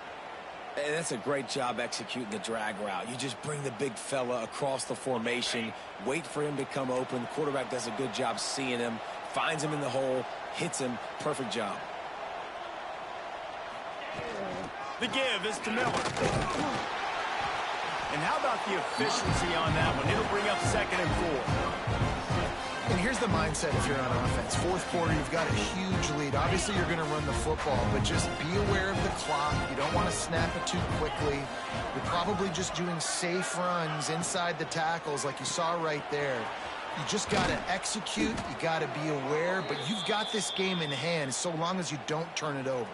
And that's a great job executing the drag route. You just bring the big fella across the formation, wait for him to come open. The quarterback does a good job seeing him, finds him in the hole, hits him. Perfect job. The give is to Miller. And how about the efficiency on that one? It'll bring up 2nd and 4. And here's the mindset if you're on offense. 4th quarter, you've got a huge lead. Obviously, you're going to run the football, but just be aware of the clock. You don't want to snap it too quickly. You're probably just doing safe runs inside the tackles like you saw right there. You just got to execute. You got to be aware, but you've got this game in hand so long as you don't turn it over.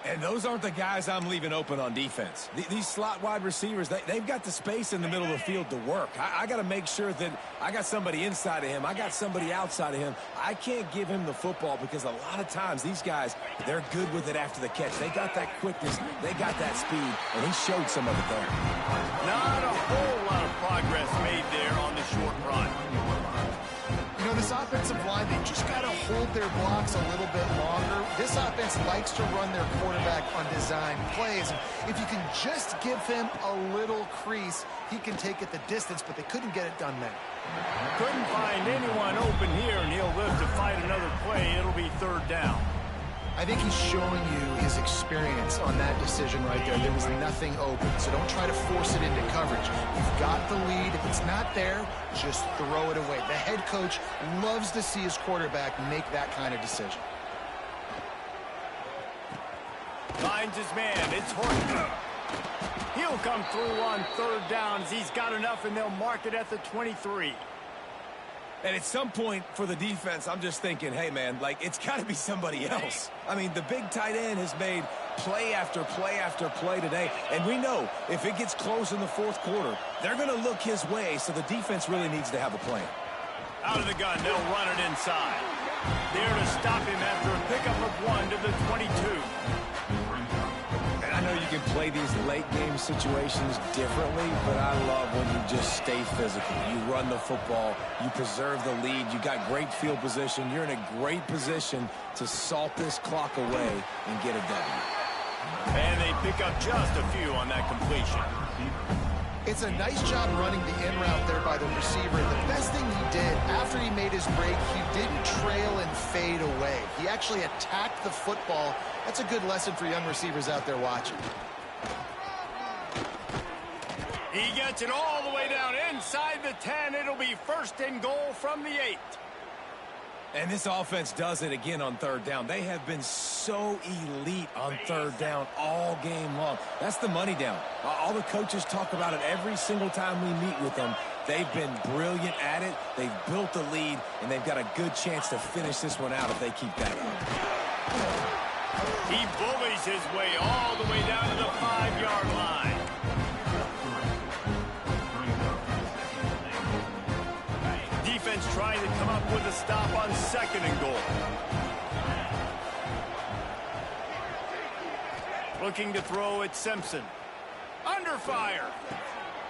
And those aren't the guys I'm leaving open on defense. These slot wide receivers, they've got the space in the middle of the field to work. I got to make sure that I got somebody inside of him. I got somebody outside of him. I can't give him the football because a lot of times these guys, they're good with it after the catch. They got that quickness. They got that speed, and he showed some of it there. Not a whole lot of progress made there on the short run. You know, this offensive line, they just got to hold their blocks a little bit longer. This offense likes to run their quarterback on design plays. And if you can just give him a little crease, he can take it the distance, but they couldn't get it done there. Couldn't find anyone open here, and he'll live to fight another play. It'll be 3rd down. I think he's showing you his experience on that decision right there. There was nothing open, so don't try to force it into coverage. You've got the lead. If it's not there, just throw it away. The head coach loves to see his quarterback make that kind of decision. Finds his man. It's Horton. He'll come through on 3rd down as he's got enough, and they'll mark it at the 23. And at some point for the defense, I'm just thinking, hey, man, like, it's got to be somebody else. I mean, the big tight end has made play after play after play today. And we know if it gets close in the fourth quarter, they're going to look his way, so the defense really needs to have a plan. Out of the gun, they'll run it inside. There to stop him after a pickup of 1 to the 22. I know you can play these late game situations differently, but I love when you just stay physical. You run the football, you preserve the lead, you got great field position, you're in a great position to salt this clock away and get a W. And they pick up just a few on that completion. It's a nice job running the in route there by the receiver. The best thing he did after he made his break, he didn't trail and fade away. He actually attacked the football. That's a good lesson for young receivers out there watching. He gets it all the way down inside the 10. It'll be 1st and goal from the 8. And this offense does it again on 3rd down. They have been so elite on 3rd down all game long. That's the money down. All the coaches talk about it every single time we meet with them. They've been brilliant at it. They've built the lead, and they've got a good chance to finish this one out if they keep that up. He bullies his way all the way down to the 5-yard line. Defense trying to come up with a stop on 2nd and goal. Looking to throw at Simpson. Under fire.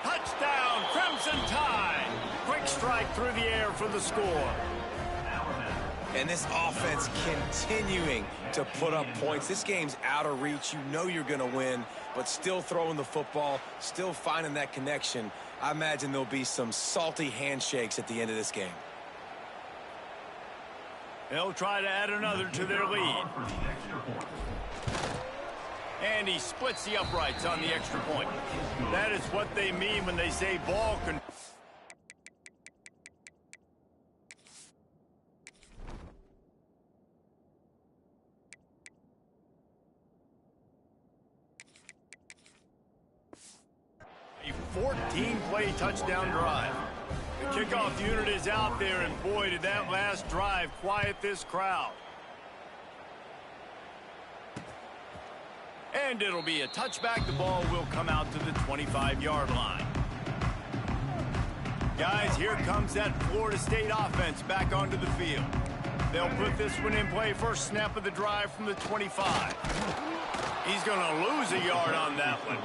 Touchdown, Crimson Tide. Quick strike through the air for the score. And this offense continuing to put up points. This game's out of reach. You know you're going to win, but still throwing the football, still finding that connection. I imagine there'll be some salty handshakes at the end of this game. They'll try to add another to their lead. And he splits the uprights on the extra point. That is what they mean when they say ball control. A 14-play touchdown drive. The kickoff unit is out there, and boy, did that last drive quiet this crowd. And it'll be a touchback. The ball will come out to the 25-yard line. Guys, here comes that Florida State offense back onto the field. They'll put this one in play. First snap of the drive from the 25. He's going to lose a yard on that one.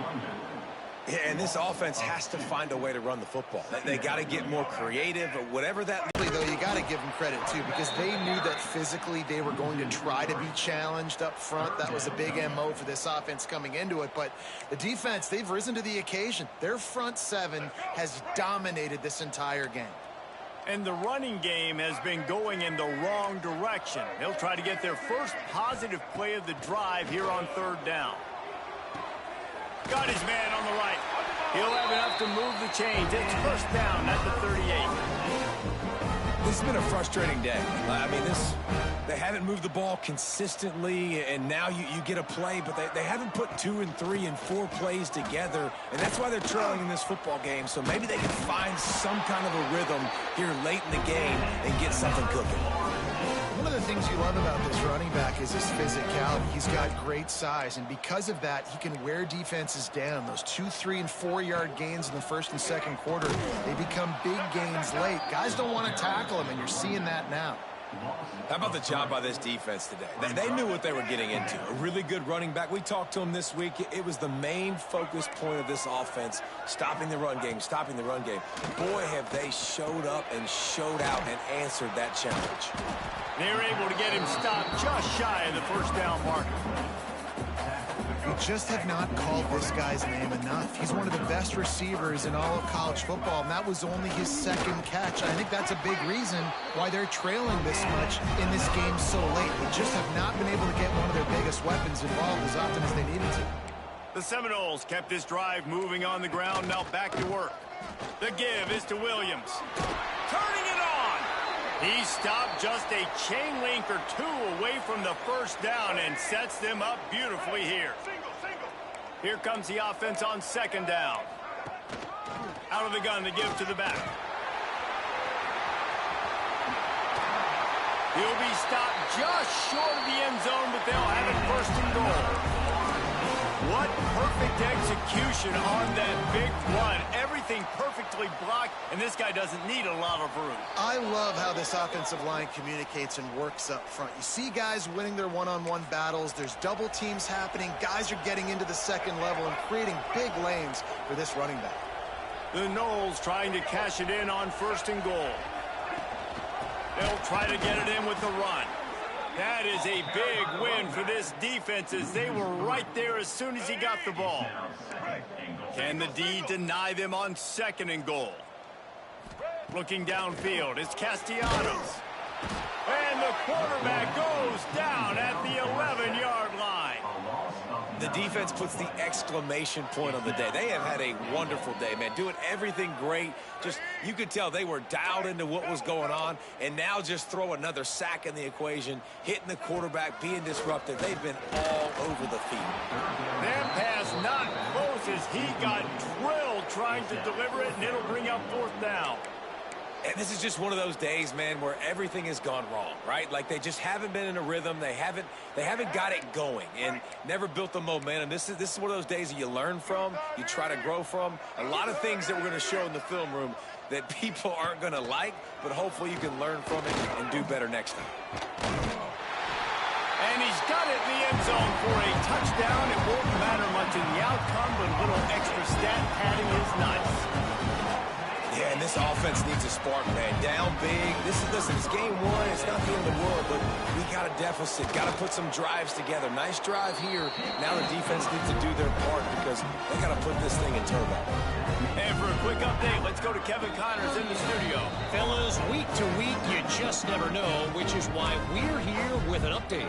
Yeah, and this offense has to find a way to run the football. They got to get more creative, or whatever that. Though you got to give them credit too, because they knew that physically they were going to try to be challenged up front. That was a big MO for this offense coming into it. But the defense, they've risen to the occasion. Their front 7 has dominated this entire game. And the running game has been going in the wrong direction. They'll try to get their first positive play of the drive here on 3rd down. Got his man on the right. He'll have enough to move the chains. It's 1st down at the 38. This has been a frustrating day. I mean, they haven't moved the ball consistently, and now you get a play, but they haven't put 2 and 3 and 4 plays together, and that's why they're trailing in this football game. So maybe they can find some kind of a rhythm here late in the game and get something cooking. One of the things you love about this running back is his physicality. He's got great size, and because of that, he can wear defenses down. Those 2, 3, and 4-yard gains in the 1st and 2nd quarter, they become big gains late. Guys don't want to tackle him, and you're seeing that now. How about the job by this defense today? They knew what they were getting into. A really good running back. We talked to him this week. It was the main focus point of this offense, stopping the run game, stopping the run game. Boy, have they showed up and showed out and answered that challenge. They're able to get him stopped just shy of the 1st down marker. We just have not called this guy's name enough. He's one of the best receivers in all of college football, and that was only his 2nd catch. I think that's a big reason why they're trailing this much in this game so late. They just have not been able to get one of their biggest weapons involved as often as they needed to. The Seminoles kept this drive moving on the ground. Now back to work. The give is to Williams. Turning it on. He stopped just a chain link or 2 away from the 1st down and sets them up beautifully here. Here comes the offense on 2nd down. Out of the gun to give to the back. He'll be stopped just short of the end zone, but they'll have it first and goal. What perfect execution on that big run. Everything perfectly blocked, and this guy doesn't need a lot of room. I love how this offensive line communicates and works up front. You see guys winning their one-on-one battles. There's double teams happening. Guys are getting into the second level and creating big lanes for this running back. The Noles trying to cash it in on first and goal. They'll try to get it in with the run. That is a big win for this defense as they were right there as soon as he got the ball. Can the D deny them on second and goal? Looking downfield, it's Castellanos. And the quarterback goes down at the 11-yard line. The defense puts the exclamation point on the day. They have had a wonderful day, man. Doing everything great. Just, you could tell they were dialed into what was going on. And now just throw another sack in the equation, hitting the quarterback, being disruptive. They've been all over the field. That pass not close as he got drilled trying to deliver it, and it'll bring up fourth down. And this is just one of those days, man, where everything has gone wrong, right? Like they just haven't been in a rhythm. They haven't got it going and never built the momentum. This is one of those days that you learn from, you try to grow from. A lot of things that we're going to show in the film room that people aren't going to like, but hopefully you can learn from it and do better next time. And he's got it in the end zone for a touchdown. It won't matter much in the outcome, but a little extra stat padding is nice. Yeah, and this offense needs a spark, man. Down big. Listen, it's game one. It's not the end of the world, but we got a deficit. Got to put some drives together. Nice drive here. Now the defense needs to do their part because they got to put this thing in turbo. And for a quick update, let's go to Kevin Connors in the studio. Fellas, week to week, you just never know, which is why we're here with an update.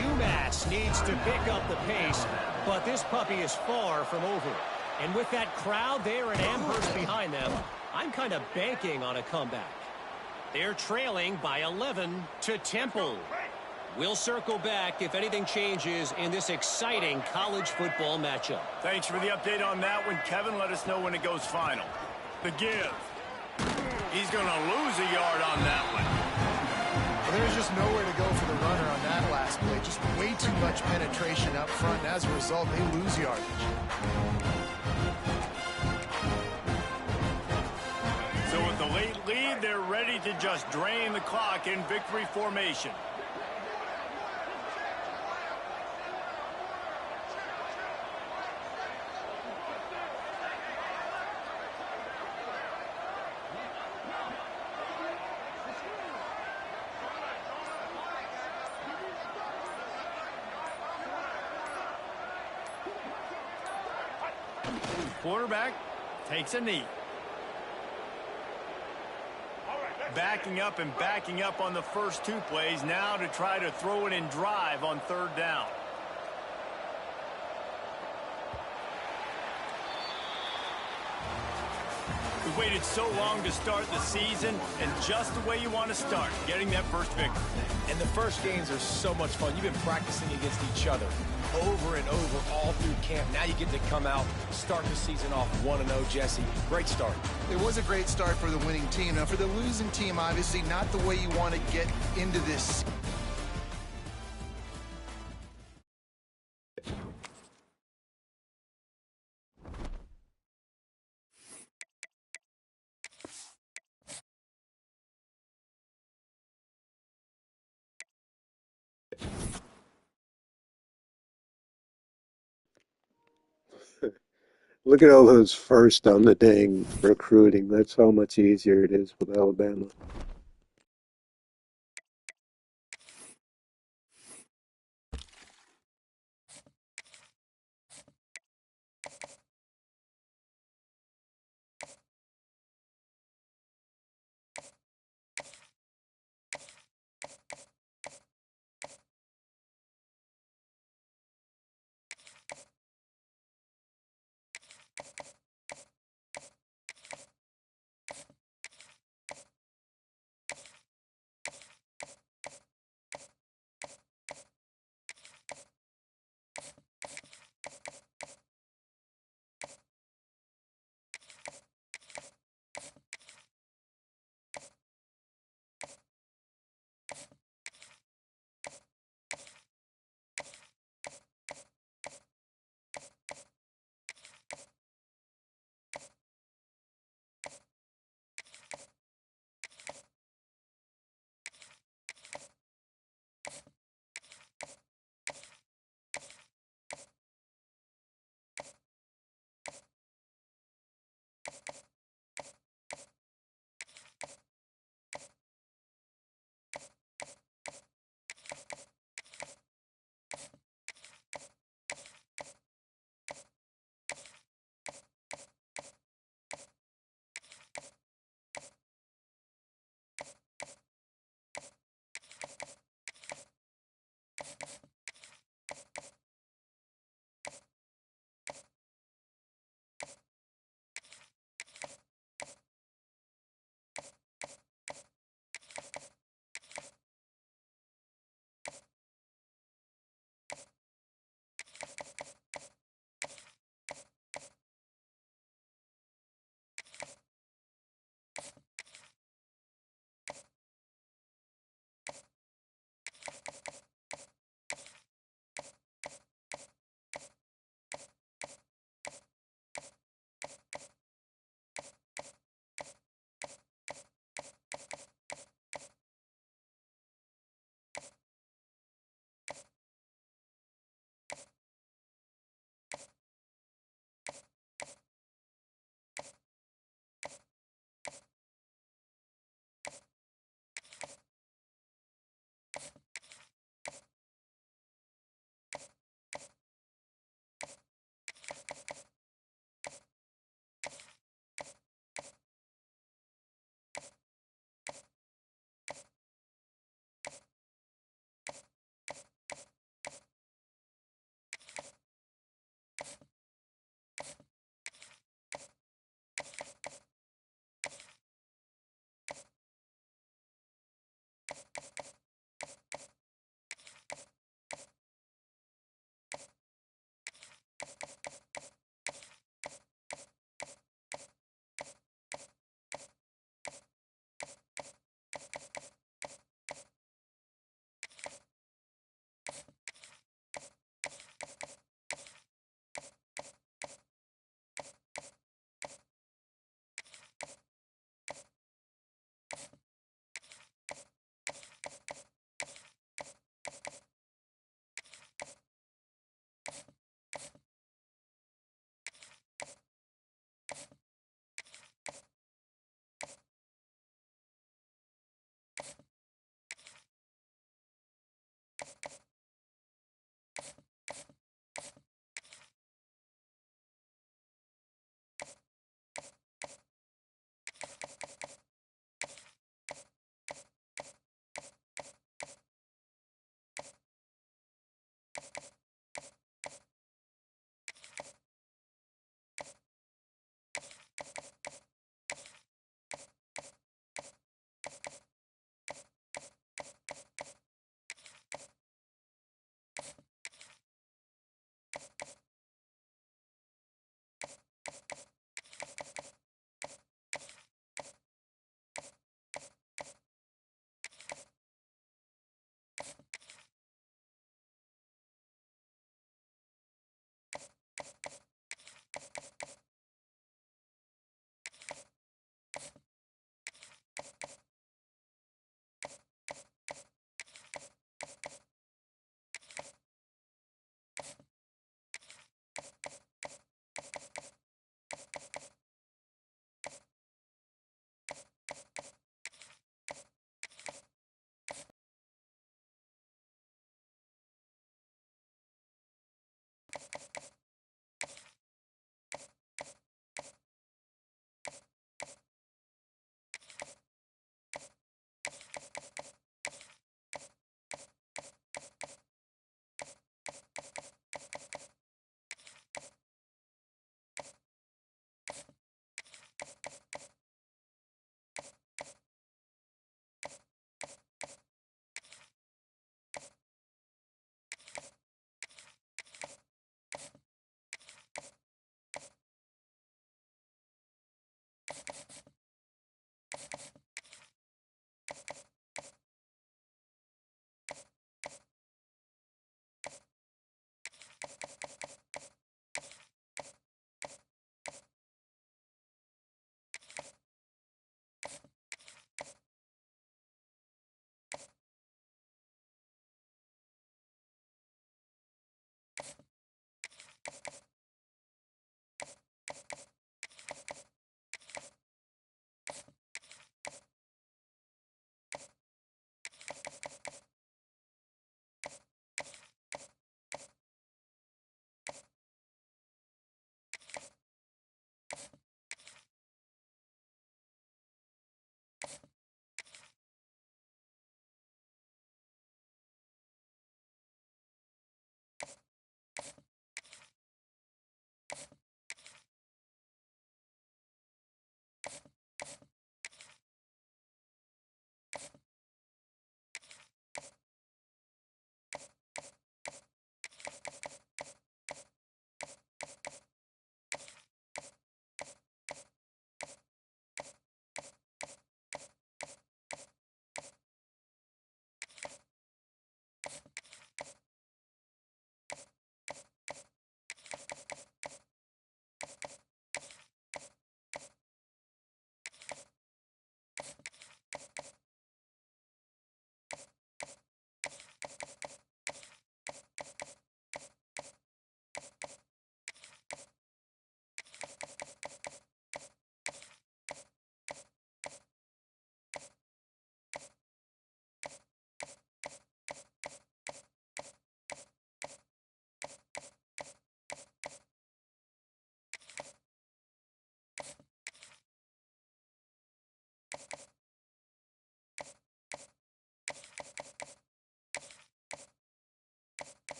UMass needs to pick up the pace, but this puppy is far from over. And with that crowd there in Amherst behind them, I'm kind of banking on a comeback. They're trailing by 11 to Temple. We'll circle back if anything changes in this exciting college football matchup. Thanks for the update on that one, Kevin. Let us know when it goes final. The give. He's going to lose a yard on that one. Well, there's just nowhere to go for the runner on that last play. Just way too much penetration up front, and as a result, they lose yardage. So with the late lead, they're ready to just drain the clock in victory formation. Quarterback takes a knee. Backing up and backing up on the first two plays now to try to throw it in drive on third down. We waited so long to start the season, and just the way you want to start, getting that first victory. And the first games are so much fun. You've been practicing against each other over and over all through camp. Now you get to come out, start the season off 1-0, Jesse. Great start. It was a great start for the winning team. Now, for the losing team, obviously not the way you want to get into this. Look at all those first on the dang recruiting. That's how much easier it is with Alabama.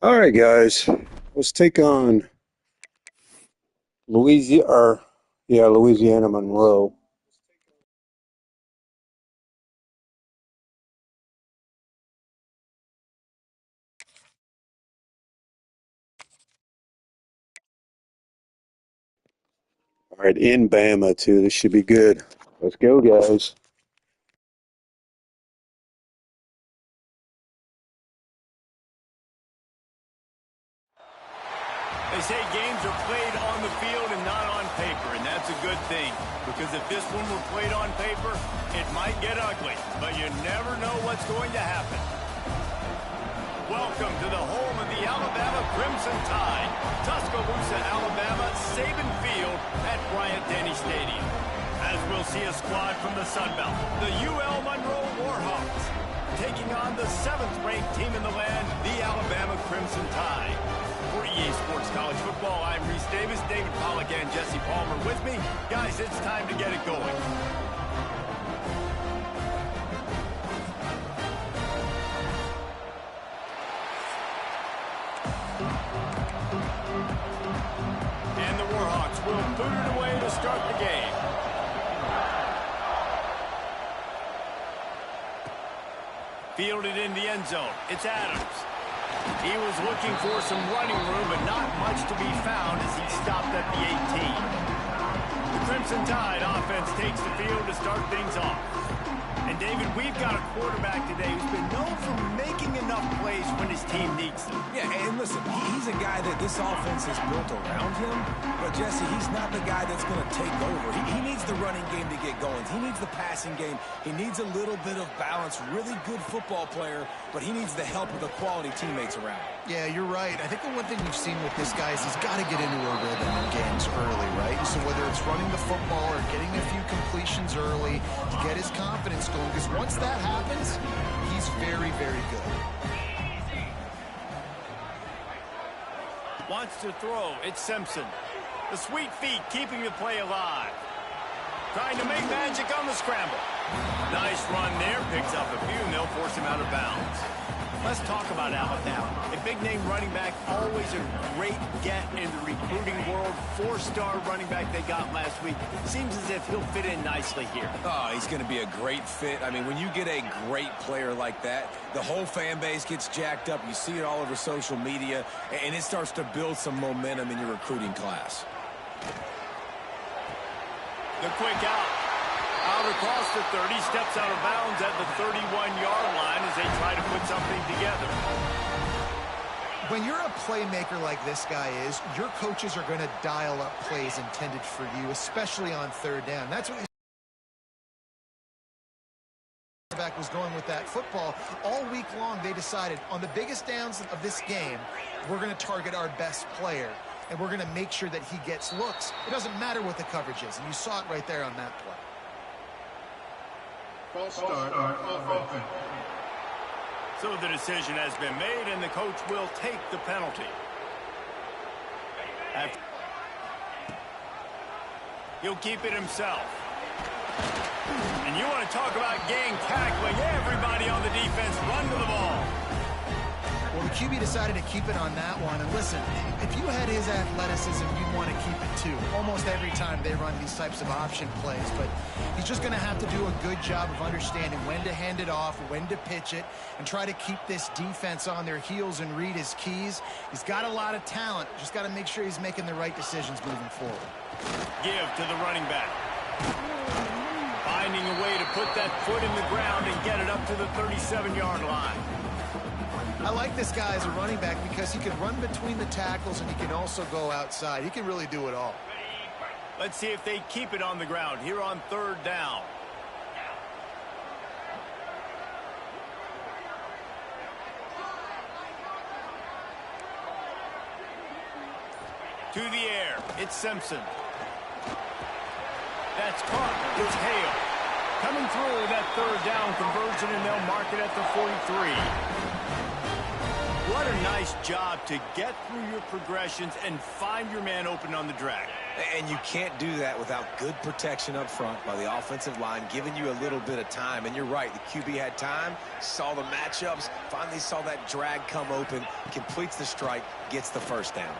All right, guys. Let's take on Louisiana Monroe. All right, in Bama too. This should be good. Let's go, guys. They say games are played on the field and not on paper, and that's a good thing. Because if this one were played on paper, it might get ugly. But you never know what's going to happen. Welcome to the home of the Alabama Crimson Tide. Tuscaloosa, Alabama, Saban Field at Bryant-Denny Stadium. As we'll see a squad from the Sun Belt, the UL Monroe Warhawks, taking on the 7th-ranked team in the land, the Alabama Crimson Tide. For EA Sports College Football, I'm Reese Davis, David Pollack, and Jesse Palmer with me. Guys, it's time to get it going. And the Warhawks will boot it away to start the game. Fielded in the end zone. It's Adams. He was looking for some running room, but not much to be found as he stopped at the 18. The Crimson Tide offense takes the field to start things off. And, David, we've got a quarterback today who's been known for making enough plays when his team needs them. Yeah, and listen, he's a guy that this offense is built around him. But, Jesse, he's not the guy that's going to take over. He needs the running game to get going. He needs the passing game. He needs a little bit of balance. Really good football player, but he needs the help of the quality teammates around him. Yeah, you're right. I think the one thing we've seen with this guy is he's got to get into a rhythm in games early, right? So whether it's running the football or getting a few completions early to get his confidence going, because once that happens, he's very, very good. Wants to throw. It's Simpson. The sweet feet keeping the play alive. Trying to make magic on the scramble. Nice run there. Picks up a few, and they'll force him out of bounds. Let's talk about Alabama. A big-name running back, always a great get in the recruiting world. 4-star running back they got last week. Seems as if he'll fit in nicely here. Oh, he's going to be a great fit. I mean, when you get a great player like that, the whole fan base gets jacked up. You see it all over social media, and it starts to build some momentum in your recruiting class. The quick out. Out across the 30, steps out of bounds at the 31-yard line as they try to put something together. When you're a playmaker like this guy is, your coaches are going to dial up plays intended for you, especially on third down. That's what the back was going with that football. All week long, they decided on the biggest downs of this game, we're going to target our best player, and we're going to make sure that he gets looks. It doesn't matter what the coverage is, and you saw it right there on that play. False start offense. So the decision has been made, and the coach will take the penalty. He'll keep it himself. And you want to talk about gang tackling. Everybody on the defense run to the ball. Well, the QB decided to keep it on that one. And listen, if you had his athleticism, you'd want to keep it too. Almost every time they run these types of option plays. But he's just going to have to do a good job of understanding when to hand it off, when to pitch it, and try to keep this defense on their heels and read his keys. He's got a lot of talent. Just got to make sure he's making the right decisions moving forward. Give to the running back. Finding a way to put that foot in the ground and get it up to the 37-yard line. I like this guy as a running back because he can run between the tackles and he can also go outside. He can really do it all. Let's see if they keep it on the ground here on third down. To the air. It's Simpson. That's caught. It's Hale. Coming through that third down conversion, and they'll mark it at the 43. What a nice job to get through your progressions and find your man open on the drag. And you can't do that without good protection up front by the offensive line, giving you a little bit of time. And you're right, the QB had time, saw the matchups, finally saw that drag come open, completes the strike, gets the first down.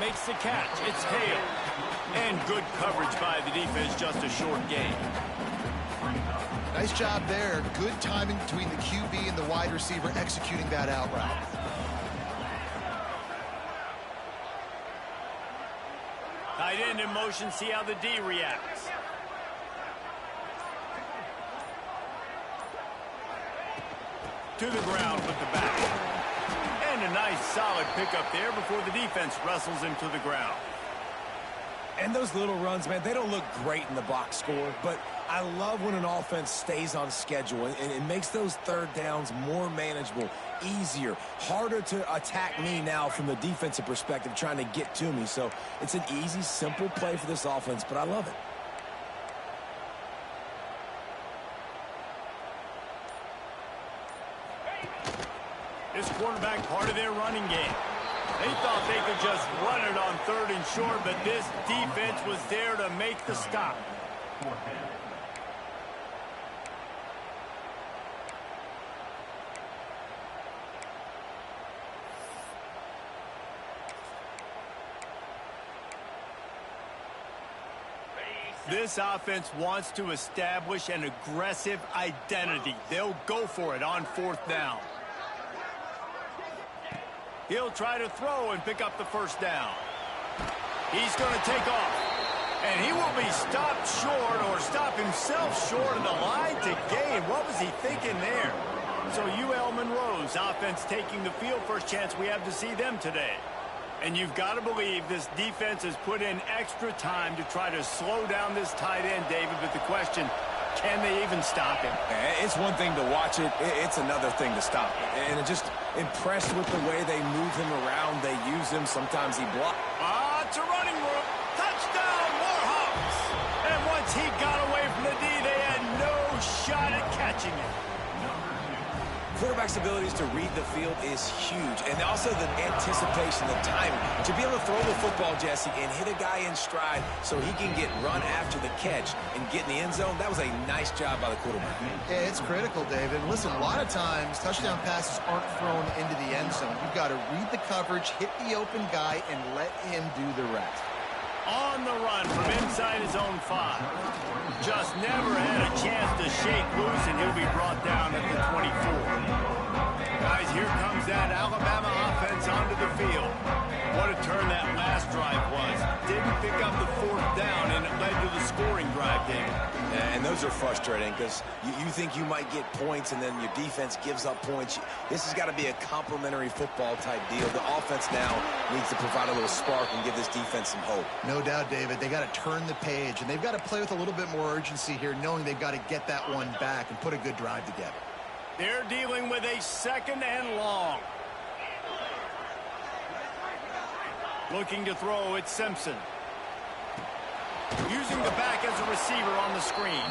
Makes the catch. It's Hale. And good coverage by the defense, just a short gain. Nice job there. Good timing between the QB and the wide receiver executing that out route. Tight end in motion, see how the D reacts. To the ground with the back. And a nice solid pickup there before the defense wrestles him to the ground. And those little runs, man, they don't look great in the box score, but I love when an offense stays on schedule, and it makes those third downs more manageable, easier, harder to attack me now from the defensive perspective trying to get to me. So it's an easy, simple play for this offense, but I love it. This quarterback part of their running game. They thought they could just run it on 3rd and short, but this defense was there to make the stop. This offense wants to establish an aggressive identity. They'll go for it on 4th down. He'll try to throw and pick up the first down. He's going to take off. And he will be stopped short or stop himself short of the line to gain. What was he thinking there? So UL Monroe's offense taking the field. First chance we have to see them today. And you've got to believe this defense has put in extra time to try to slow down this tight end, David. But the question, can they even stop him? It's one thing to watch it. It's another thing to stop it. And it just impressed with the way they move him around. They use him. Sometimes he blocks. It's a running room. Touchdown, Warhawks. And once he got away from the D, they had no shot at catching him. Quarterback's abilities to read the field is huge. And also the anticipation, the timing. To be able to throw the football, Jesse, and hit a guy in stride so he can get run after the catch and get in the end zone, that was a nice job by the quarterback. Yeah, it's critical, David. Listen, a lot of times touchdown passes aren't thrown into the end zone. You've got to read the coverage, hit the open guy, and let him do the rest. On the run from inside his own 5. Just never had a chance to shake loose, and he'll be brought down at the 24. Guys, here comes that Alabama offense onto the field. What a turn that last drive was. Didn't pick up the 4th down, and it led to the scoring drive, David. And those are frustrating because you think you might get points and then your defense gives up points. This has got to be a complementary football type deal. The offense now needs to provide a little spark and give this defense some hope. No doubt, David. They got to turn the page, and they've got to play with a little bit more urgency here, knowing they've got to get that one back and put a good drive together. They're dealing with a 2nd and long. Looking to throw, it's Simpson. Using the back as a receiver on the screen.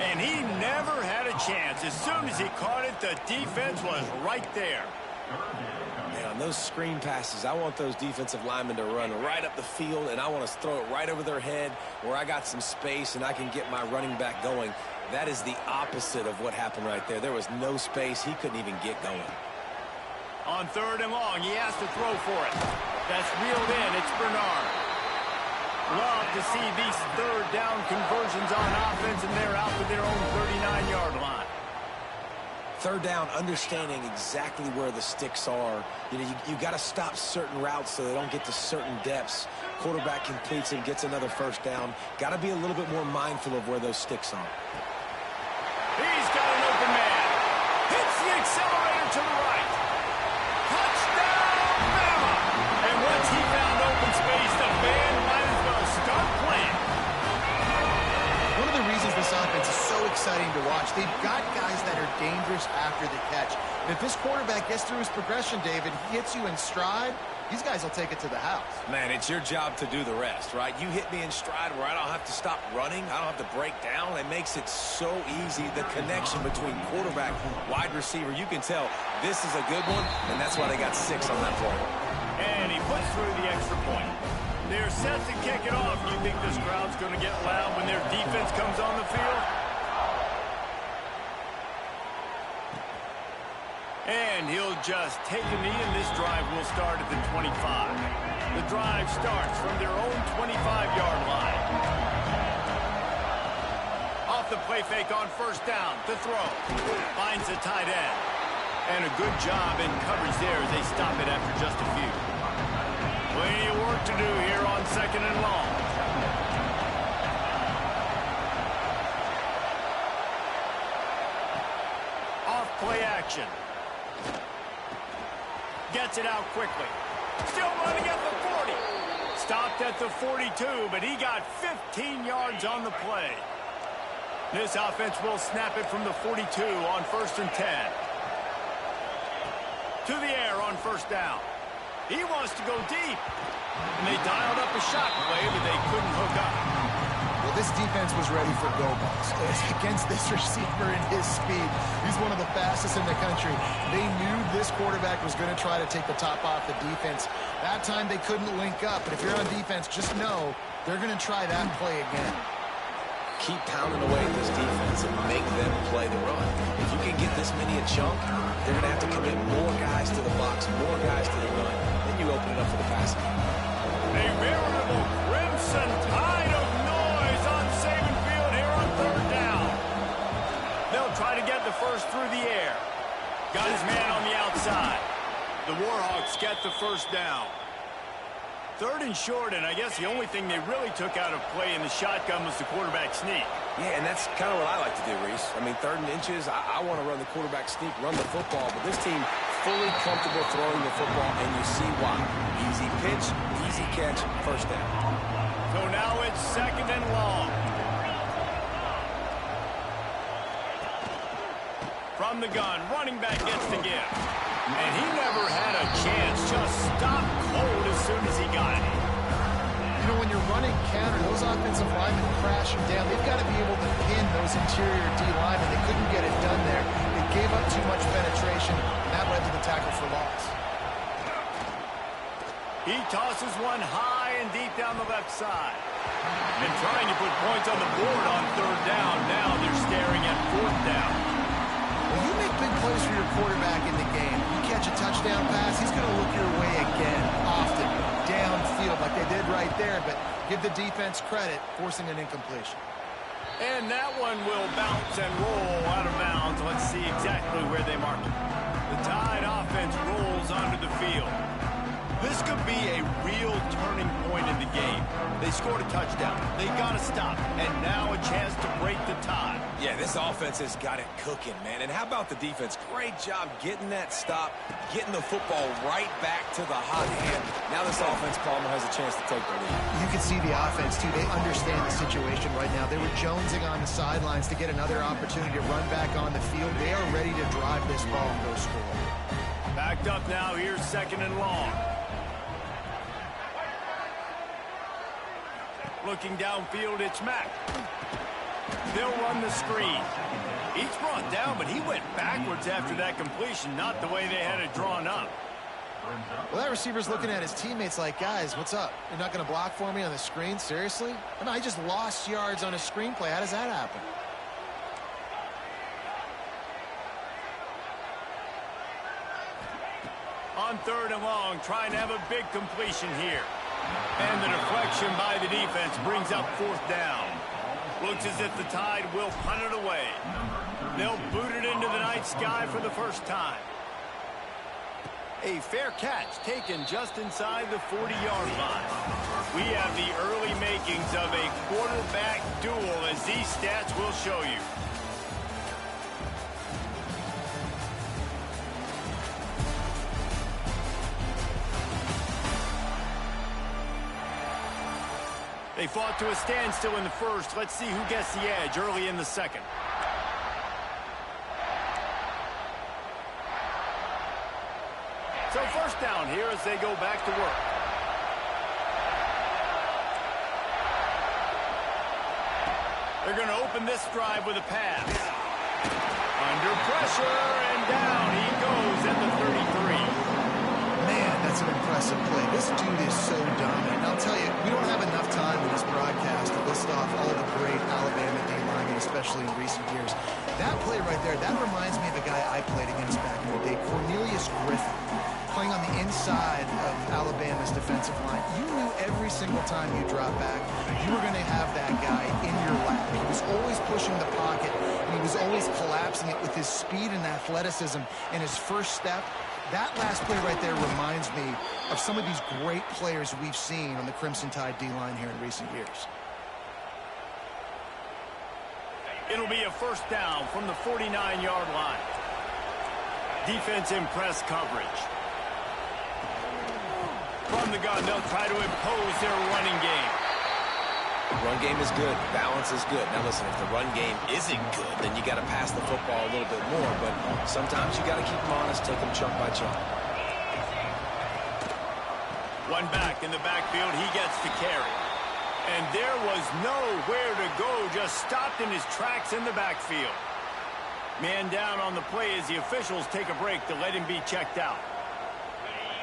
And he never had a chance. As soon as he caught it, the defense was right there. Yeah, on those screen passes, I want those defensive linemen to run right up the field, and I want to throw it right over their head where I got some space and I can get my running back going. That is the opposite of what happened right there. There was no space. He couldn't even get going. On 3rd and long, he has to throw for it. That's reeled in. It's Bernard. Love to see these 3rd down conversions on offense, and they're out to their own 39-yard line. 3rd down, understanding exactly where the sticks are. You know, you got to stop certain routes so they don't get to certain depths. Quarterback completes and gets another 1st down. Got to be a little bit more mindful of where those sticks are. He's got an open man. Hits the accelerator to the right. Touchdown, Bama! And once he found open space, the band might as well start playing. One of the reasons this offense is so exciting exciting to watch. They've got guys that are dangerous after the catch. And if this quarterback gets through his progression, David, he hits you in stride, these guys will take it to the house. Man, it's your job to do the rest, right? You hit me in stride where I don't have to stop running. I don't have to break down. It makes it so easy. The connection between quarterback, wide receiver, you can tell this is a good one, and that's why they got 6 on that play. And he puts through the extra point. They're set to kick it off. You think this crowd's going to get loud when their defense comes on the field? And he'll just take a knee, and this drive will start at the 25. The drive starts from their own 25-yard line. Off the play fake on first down. To throw. Finds the tight end. And a good job in coverage there as they stop it after just a few. Plenty of work to do here on 2nd and long. Off play action. Gets it out quickly. Still running at the 40. Stopped at the 42, but he got 15 yards on the play. This offense will snap it from the 42 on 1st and 10. To the air on first down. He wants to go deep. And they dialed up a shot play, but they couldn't hook up. Well, this defense was ready for go balls. Against this receiver and his speed, he's one of the fastest in the country. They knew this quarterback was going to try to take the top off the defense. That time they couldn't link up. But if you're on defense, just know they're going to try that play again. Keep pounding away at this defense and make them play the run. If you can get this many a chunk, they're going to have to commit more guys to the box, more guys to the run. Then you open it up for the passing. A veritable crimson tide of noise on Saban Field here on 3rd down. They'll try to get the first through the air. Got his man on the outside. The Warhawks get the first down. 3rd and short, and I guess the only thing they really took out of play in the shotgun was the quarterback sneak. Yeah, and that's kind of what I like to do, Reese. I mean, 3rd and inches, I want to run the quarterback sneak, run the football, but this team fully comfortable throwing the football, and you see why. Easy pitch, easy catch, first down. So now it's 2nd and long. From the gun, running back gets the give. And he never had a chance, just stopped cold as soon as he got it. You know, when you're running counter, those offensive linemen crash them down. They've got to be able to pin those interior D linemen. They couldn't get it done there. They gave up too much penetration, and that led to the tackle for loss. He tosses one high and deep down the left side. And trying to put points on the board on 3rd down. Now they're staring at 4th down. When you make big plays for your quarterback in the game, you catch a touchdown pass, he's going to look your way again, often, downfield like they did right there, but give the defense credit, forcing an incompletion. And that one will bounce and roll out of bounds. Let's see exactly where they mark it. The Tide offense rolls onto the field. This could be a real turning point in the game. They scored a touchdown. They got to stop. And now a chance to break the tie. Yeah, this offense has got it cooking, man. And how about the defense? Great job getting that stop, getting the football right back to the hot hand. Now this offense, Palmer, has a chance to take the lead. You can see the offense, too. They understand the situation right now. They were jonesing on the sidelines to get another opportunity to run back on the field. They are ready to drive this ball and go score. Backed up now. Here's 2nd and long. Looking downfield, it's Mack. They'll run the screen. He's brought down, but he went backwards after that completion, not the way they had it drawn up. Well, that receiver's looking at his teammates like, guys, what's up? You're not going to block for me on the screen? Seriously? No, I just lost yards on a screenplay. How does that happen? On 3rd and long, trying to have a big completion here. And the deflection by the defense brings up 4th down. Looks as if the Tide will punt it away. They'll boot it into the night sky for the first time. A fair catch taken just inside the 40-yard line. We have the early makings of a quarterback duel, as these stats will show you. They fought to a standstill in the first. Let's see who gets the edge early in the second. first down here as they go back to work. They're going to open this drive with a pass. Under pressure, and down he goes at the 33. Man, that's an impressive play. This dude is so dominant. I'll tell you, we don't have enough time in this broadcast to list off all the great Alabama D-linemen, especially in recent years. That play right there, that reminds me of a guy I played against back in the day, Cornelius Griffin, playing on the inside of Alabama's defensive line. You knew every single time you drop back, you were going to have that guy in your lap. He was always pushing the pocket, and he was always collapsing it with his speed and athleticism and his first step. That last play right there reminds me of some of these great players we've seen on the Crimson Tide D-line here in recent years. It'll be a first down from the 49-yard line. Defense in press coverage. From the gun, they'll try to impose their running game. Run game is good. Balance is good. Now listen, if the run game isn't good, then you got to pass the football a little bit more. But sometimes you got to keep them honest, take them chunk by chunk. One back in the backfield, he gets to carry. And there was nowhere to go, just stopped in his tracks in the backfield. Man down on the play as the officials take a break to let him be checked out.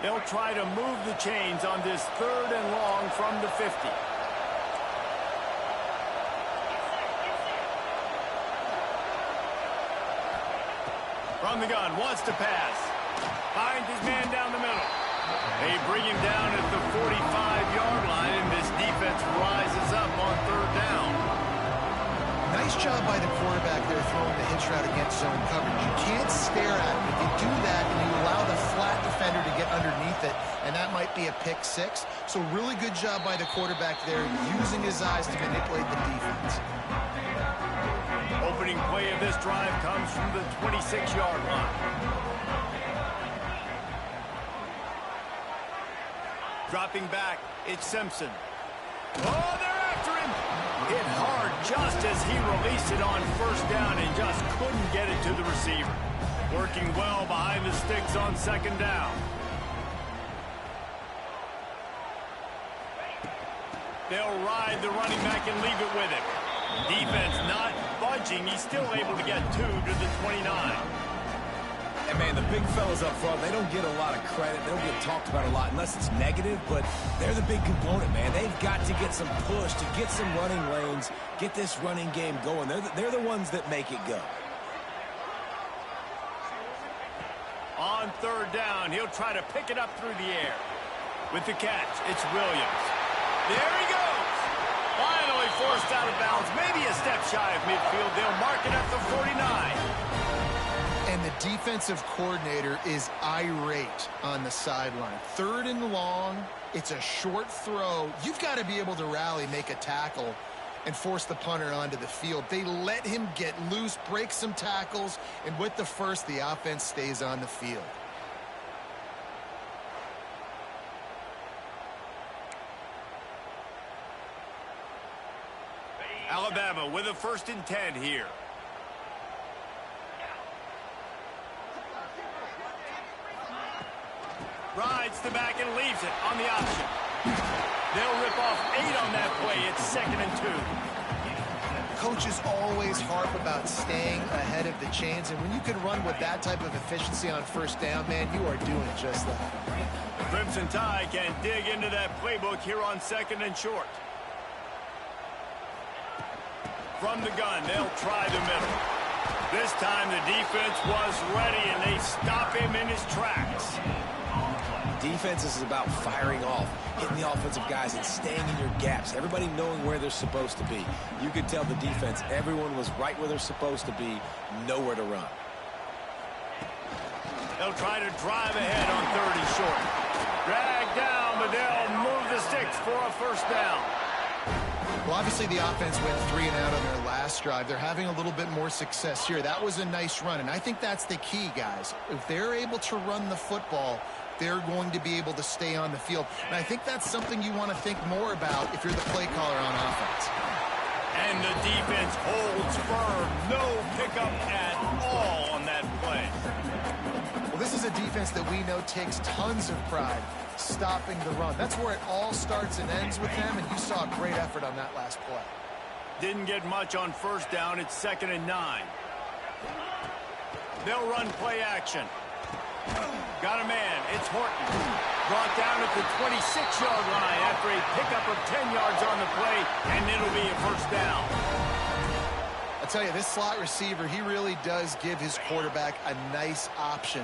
They'll try to move the chains on this 3rd and long from the 50. From the gun, wants to pass. Finds his man down the middle. They bring him down at the 45-yard line, and this defense rises up on 3rd down. Nice job by the quarterback there throwing the hitch route against zone coverage. You can't stare at him. If you do that and you allow the flat defender to get underneath it, and that might be a pick six. So really good job by the quarterback there, using his eyes to manipulate the defense. Opening play of this drive comes from the 26-yard line. Dropping back, it's Simpson. Oh, they're after him. Hit hard just as he released it on first down and just couldn't get it to the receiver. Working well behind the sticks on 2nd down. They'll ride the running back and leave it with him. Defense not budging. He's still able to get 2 to the 29. And, man, the big fellas up front, they don't get a lot of credit. They don't get talked about a lot unless it's negative, but they're the big component, man. They've got to get some push, to get some running lanes, get this running game going. They're the ones that make it go. On 3rd down, he'll try to pick it up through the air. With the catch, it's Williams. There he goes. Finally forced out of bounds. Maybe a step shy of midfield. They'll mark it at the 49. And the defensive coordinator is irate on the sideline. 3rd and long, it's a short throw. You've got to be able to rally, make a tackle, and force the punter onto the field. They let him get loose, break some tackles, and with the first, the offense stays on the field. Alabama with a 1st and 10 here. Rides the back and leaves it on the option. They'll rip off 8 on that play. It's 2nd and 2. Coaches always harp about staying ahead of the chains, and when you can run with that type of efficiency on 1st down, man, you are doing just that. Crimson Tide can dig into that playbook here on 2nd and short. From the gun, they'll try the middle. This time the defense was ready, and they stop him in his tracks. Defense is about firing off, hitting the offensive guys, and staying in your gaps. Everybody knowing where they're supposed to be. You could tell the defense, everyone was right where they're supposed to be, nowhere to run. They'll try to drive ahead on 3rd and short. Drag down, but they'll move the sticks for a 1st down. Well, obviously the offense went 3 and out on their last drive. They're having a little bit more success here. That was a nice run, and I think that's the key, guys. If they're able to run the football, they're going to be able to stay on the field. And I think that's something you want to think more about if you're the play caller on offense. And the defense holds firm. No pickup at all on that play. Well, this is a defense that we know takes tons of pride stopping the run. That's where it all starts and ends with them, and you saw a great effort on that last play. Didn't get much on first down. It's 2nd and 9. They'll run play action. Got a man. It's Horton. Brought down at the 26-yard line after a pickup of 10 yards on the play, and it'll be a first down. I tell you, this slot receiver, he really does give his quarterback a nice option.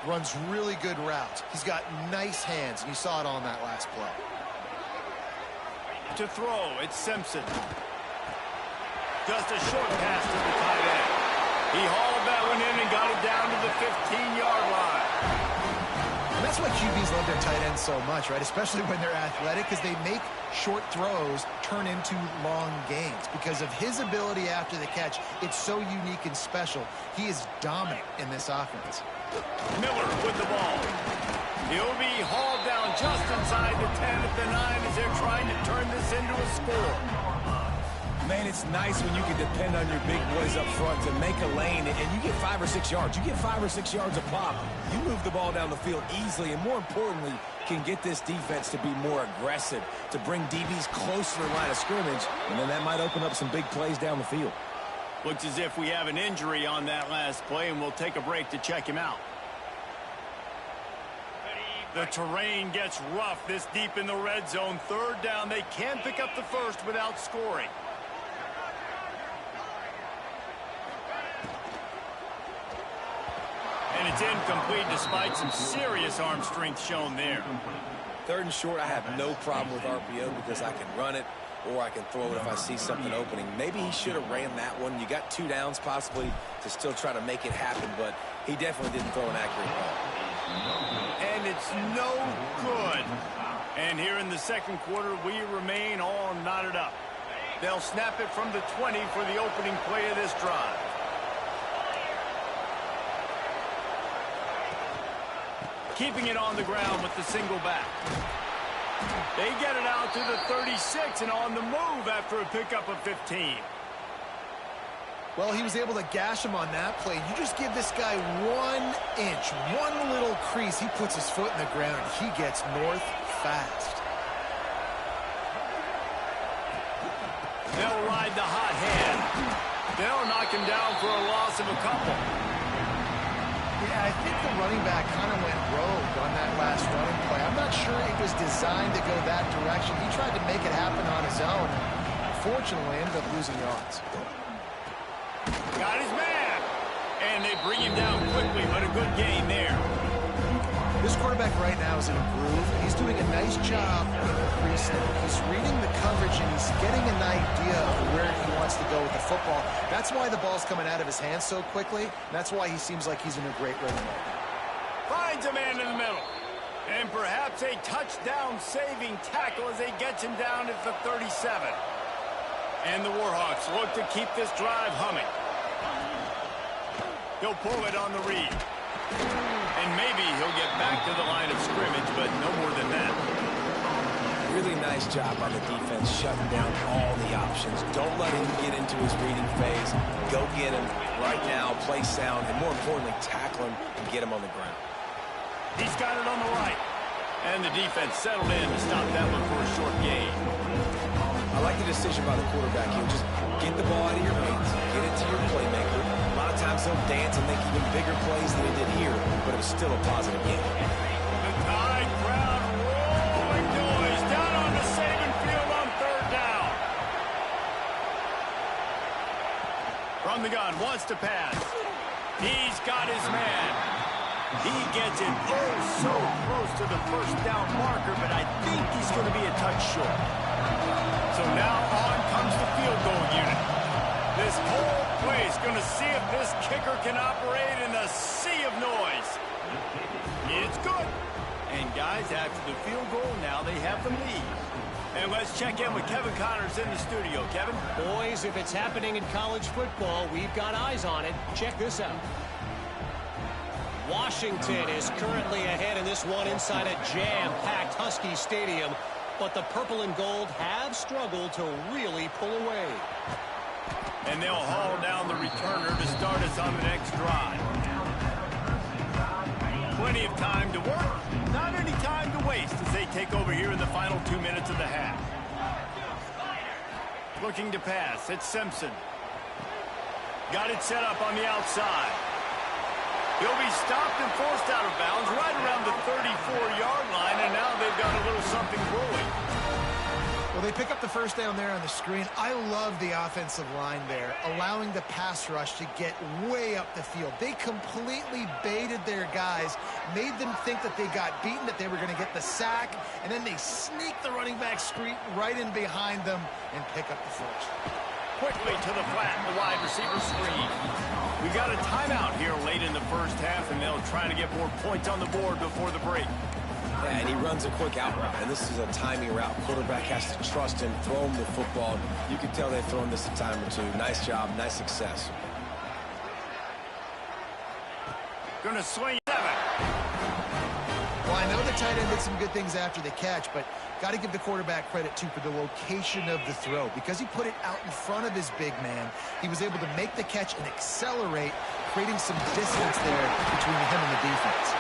Runs really good routes. He's got nice hands, and you saw it on that last play. To throw, it's Simpson. Just a short pass to the tight end. He hauled that one in and got it down to the 15-yard line. And that's why QBs love their tight ends so much, right? Especially when they're athletic, because they make short throws turn into long gains. Because of his ability after the catch, it's so unique and special. He is dominant in this offense. Miller with the ball. He'll be hauled down just inside the 10 at the 9 as they're trying to turn this into a score. Man, it's nice when you can depend on your big boys up front to make a lane, and you get 5 or 6 yards. You get 5 or 6 yards a pop. You move the ball down the field easily, and more importantly, can get this defense to be more aggressive, to bring DBs closer to the line of scrimmage, and then that might open up some big plays down the field. Looks as if we have an injury on that last play, and we'll take a break to check him out. The terrain gets rough this deep in the red zone. 3rd down. They can't pick up the first without scoring. And it's incomplete despite some serious arm strength shown there. 3rd and short, I have no problem with RPO because I can run it or I can throw it if I see something opening. Maybe he should have ran that one. You got 2 downs possibly to still try to make it happen, but he definitely didn't throw an accurate ball. And it's no good. And here in the 2nd quarter, we remain all knotted up. They'll snap it from the 20 for the opening play of this drive. Keeping it on the ground with the single back. They get it out to the 36 and on the move after a pickup of 15. Well, he was able to gash him on that play. You just give this guy 1 inch, one little crease. He puts his foot in the ground. He gets north fast. They'll ride the hot hand. They'll knock him down for a loss of a couple. Yeah, I think the running back kind of went rogue on that last running play. I'm not sure it was designed to go that direction. He tried to make it happen on his own. Unfortunately, ended up losing yards. Got his man. And they bring him down quickly, but a good gain there. This quarterback right now is in a groove. He's doing a nice job with the pre-snap. He's reading the coverage, and he's getting an idea of where he wants to go with the football. That's why the ball's coming out of his hands so quickly. That's why he seems like he's in a great rhythm right now. Finds a man in the middle. And perhaps a touchdown-saving tackle as they get him down at the 37. And the Warhawks look to keep this drive humming. He'll pull it on the read. And maybe he'll get back to the line of scrimmage, but no more than that. Really nice job by the defense shutting down all the options. Don't let him get into his reading phase. Go get him right now, play sound, and more importantly, tackle him and get him on the ground. He's got it on the right. And the defense settled in to stop that one for a short gain. I like the decision by the quarterback here. Just get the ball out of your hands. Get it to your playmaker. A lot of times they'll dance and make even bigger plays than they did here, but it was still a positive game. The Tide crowd rolling noise down on the Saban field on 3rd down. From the gun, wants to pass. He's got his man. He gets it so close to the first down marker, but I think he's going to be a touch short. So now on comes the field goal unit. This whole place going to see if this kicker can operate in a sea of noise. It's good. And guys, after the field goal, now they have the lead. And let's check in with Kevin Connors in the studio. Kevin? Boys, if it's happening in college football, we've got eyes on it. Check this out. Washington is currently ahead in this one inside a jam-packed Husky Stadium, but the purple and gold have struggled to really pull away. And they'll haul down the returner to start us on the next drive. Plenty of time to work, not any time to waste as they take over here in the final 2 minutes of the half. Looking to pass, it's Simpson. Got it set up on the outside. He'll be stopped and forced out of bounds right around the 34-yard line, and now they've got a little something brewing. Well, they pick up the first down there on the screen. I love the offensive line there, allowing the pass rush to get way up the field. They completely baited their guys, made them think that they got beaten, that they were going to get the sack, and then they sneak the running back screen right in behind them and pick up the first. Quickly to the flat, the wide receiver screen. We got a timeout here late in the first half, and they'll try to get more points on the board before the break. Yeah, and he runs a quick out route, and this is a timing route. Quarterback has to trust him, throw him the football. You can tell they've thrown this a time or two. Nice job, nice success. Gonna swing 7. Well, I know the tight end did some good things after the catch, but got to give the quarterback credit, too, for the location of the throw. Because he put it out in front of his big man, he was able to make the catch and accelerate, creating some distance there between him and the defense.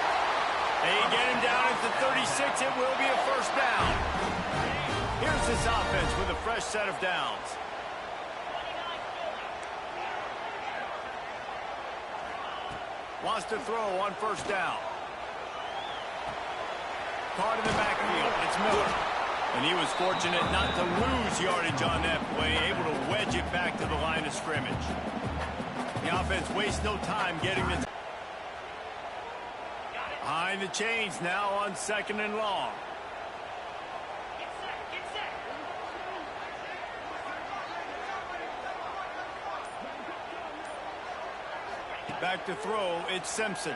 They get him down at the 36. It will be a first down. Here's this offense with a fresh set of downs. Wants to throw on first down. Caught in the backfield. It's Miller. And he was fortunate not to lose yardage on that play, able to wedge it back to the line of scrimmage. The offense wastes no time getting the... Behind the chains now on 2nd and long. Back to throw, it's Simpson.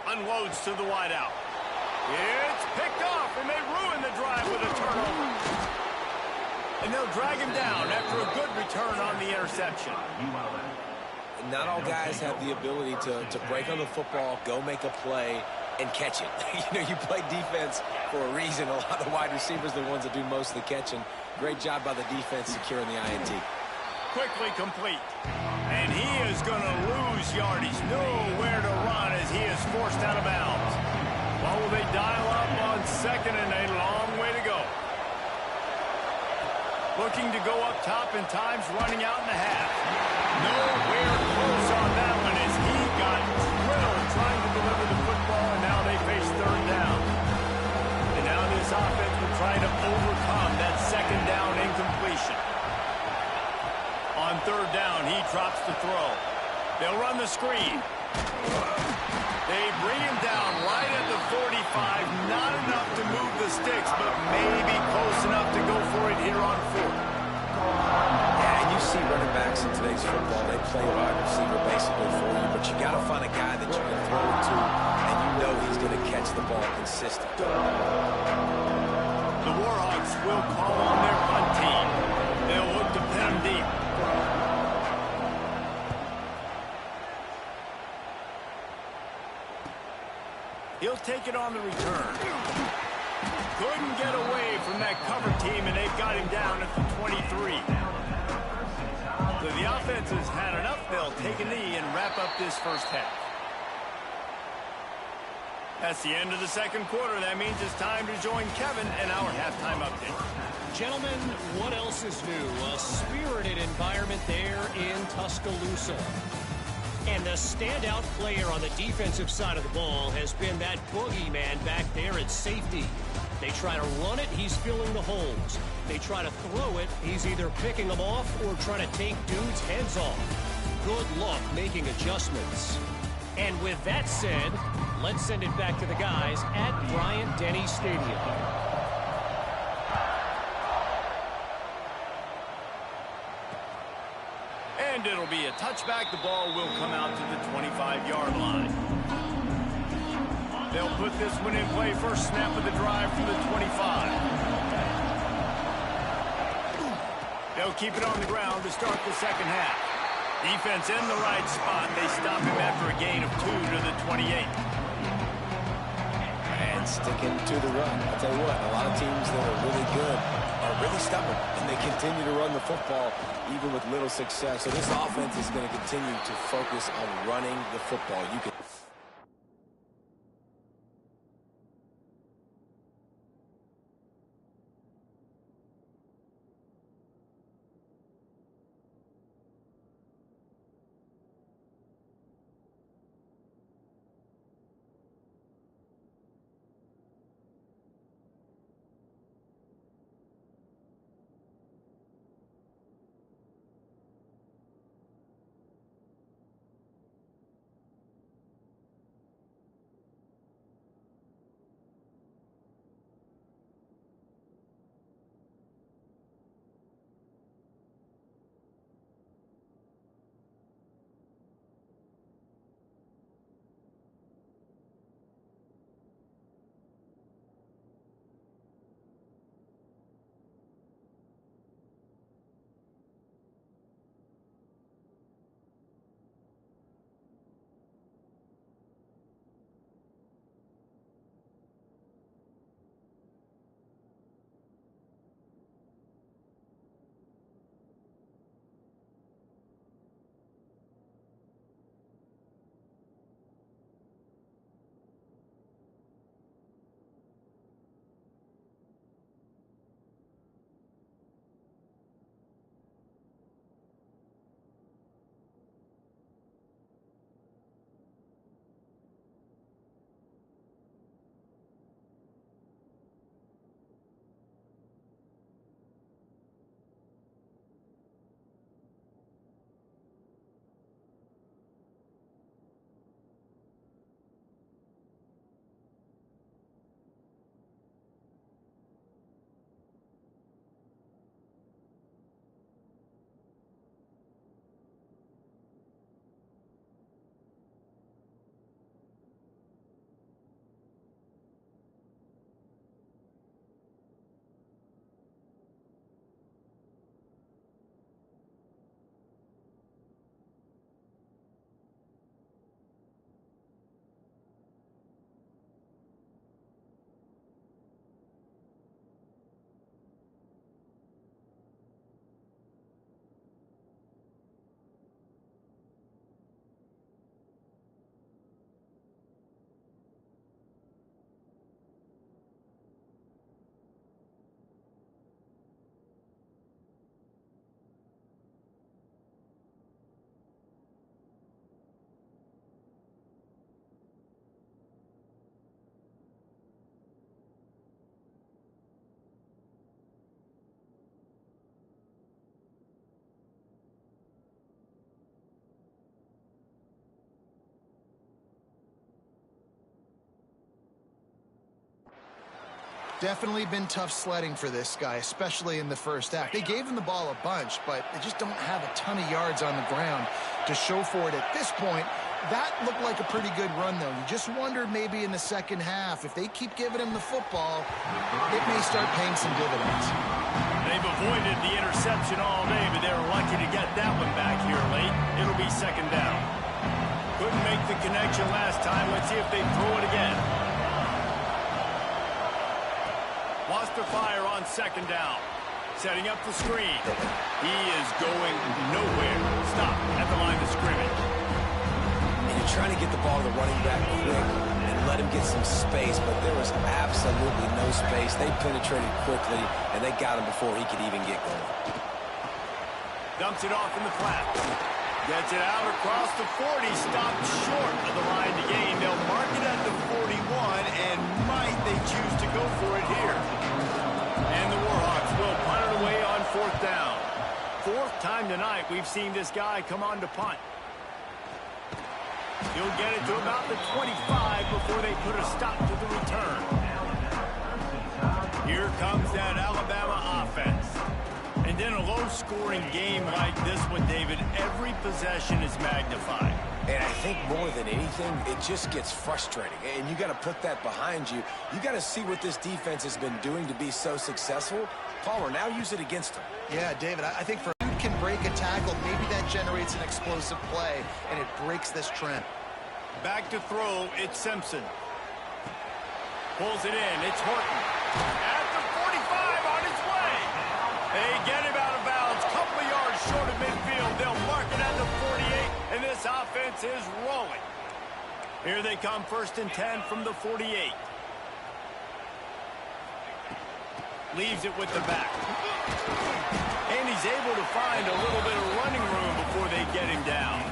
Unloads to the wideout. It's picked off, and they ruin the drive with a turnover. And they'll drag him down after a good return on the interception. Not all guys have the ability to break on the football, go make a play, and catch it. You play defense for a reason. A lot of the wide receivers are the ones that do most of the catching. Great job by the defense securing the INT. Quickly complete. And he is going to lose yardage. Nowhere to run as he is forced out of bounds. Well, will they dial up on 2nd and a long way to go? Looking to go up top in times running out in the half. Nowhere close on that one as he got drilled trying to deliver the football, and now they face 3rd down. And now this offense will try to overcome that 2nd down incompletion. On 3rd down, he drops the throw. They'll run the screen. They bring him down right at the 45. Not enough to move the sticks, but maybe close enough to go for it here on 4th. Yeah, and you see running backs in today's football, they play wide receiver basically for you, but you got to find a guy that you can throw it to, and you know he's going to catch the ball consistently. The Warhawks will call on their punt team. They'll look to pin him deep. He'll take it on the return. Couldn't get away from that cover team, and they've got him down at the 23. So the offense has had enough. They'll take a knee and wrap up this first half. That's the end of the 2nd quarter. That means it's time to join Kevin in our halftime update. Gentlemen, what else is new? A spirited environment there in Tuscaloosa. And the standout player on the defensive side of the ball has been that boogeyman back there at safety. They try to run it, he's filling the holes. They try to throw it, he's either picking them off or trying to take dudes' heads off. Good luck making adjustments. And with that said, let's send it back to the guys at Bryant-Denny Stadium. And it'll be a touchback. The ball will come out to the 25-yard line. They'll put this one in play. First snap of the drive from the 25. They'll keep it on the ground to start the 2nd half. Defense in the right spot. They stop him after a gain of 2 to the 28. And sticking to the run. I'll tell you what, a lot of teams that are really good are really stubborn, and they continue to run the football even with little success. So this offense is going to continue to focus on running the football. You can Definitely been tough sledding for this guy, especially in the first act. They gave him the ball a bunch, but they just don't have a ton of yards on the ground to show for it at this point. That looked like a pretty good run, though. You just wonder maybe in the second half, if they keep giving him the football, it may start paying some dividends. They've avoided the interception all day, but they were lucky to get that one back here late. It'll be second down. Couldn't make the connection last time. Let's see if they throw it again. Lost to fire on second down. Setting up the screen. He is going nowhere. Stop at the line of scrimmage. And you're trying to get the ball to the running back quick and let him get some space, but there was absolutely no space. They penetrated quickly, and they got him before he could even get going. Dumps it off in the flat. Gets it out across the 40. Stopped short of the line to gain. They'll mark it at the 41, and might they choose to go for it here. And the Warhawks will punt it away on fourth down. Fourth time tonight we've seen this guy come on to punt. He'll get it to about the 25 before they put a stop to the return. Here comes that Alabama offense. And in a low-scoring game like this one, David, every possession is magnified. And I think more than anything, it just gets frustrating. And you got to put that behind you. You got to see what this defense has been doing to be so successful. Palmer, now use it against them. Yeah, David, I think for you can break a tackle, maybe that generates an explosive play, and it breaks this trend. Back to throw, it's Simpson. Pulls it in, it's Horton. At the 45 on his way. They get him out of bounds, couple of yards short of midfield. They'll mark it at the 48, and this offense is rolling. Here they come, 1st and 10 from the 48. Leaves it with the back. And he's able to find a little bit of running room before they get him down.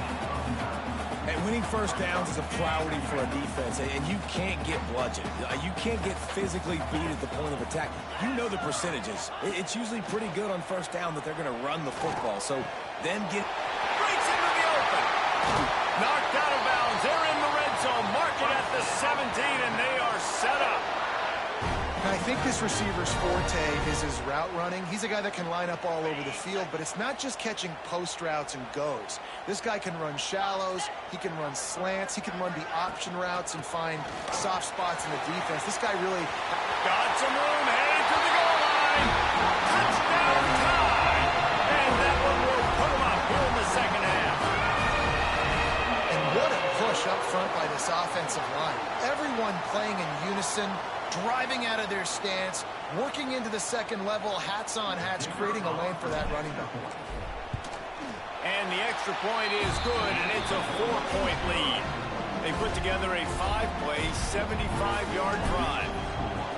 And winning first downs is a priority for a defense, and you can't get bludgeoned. You can't get physically beat at the point of attack. You know the percentages. It's usually pretty good on first down that they're going to run the football. So then breaks into the open. Knocked out of bounds. They're in the red zone. Mark it at the 17, and they are set up. I think this receiver's forte is his route running. He's a guy that can line up all over the field, but it's not just catching post routes and goes. This guy can run shallows, he can run slants, he can run the option routes and find soft spots in the defense. This guy really got some room, headed to the goal line. Touchdown time! And that one will put him up here in the second half. And what a push up front by this offensive line. Everyone playing in unison, driving out of their stance, working into the second level, hats on hats, creating a lane for that running back. And the extra point is good, and it's a 4-point lead. They put together a 5-play, 75-yard drive.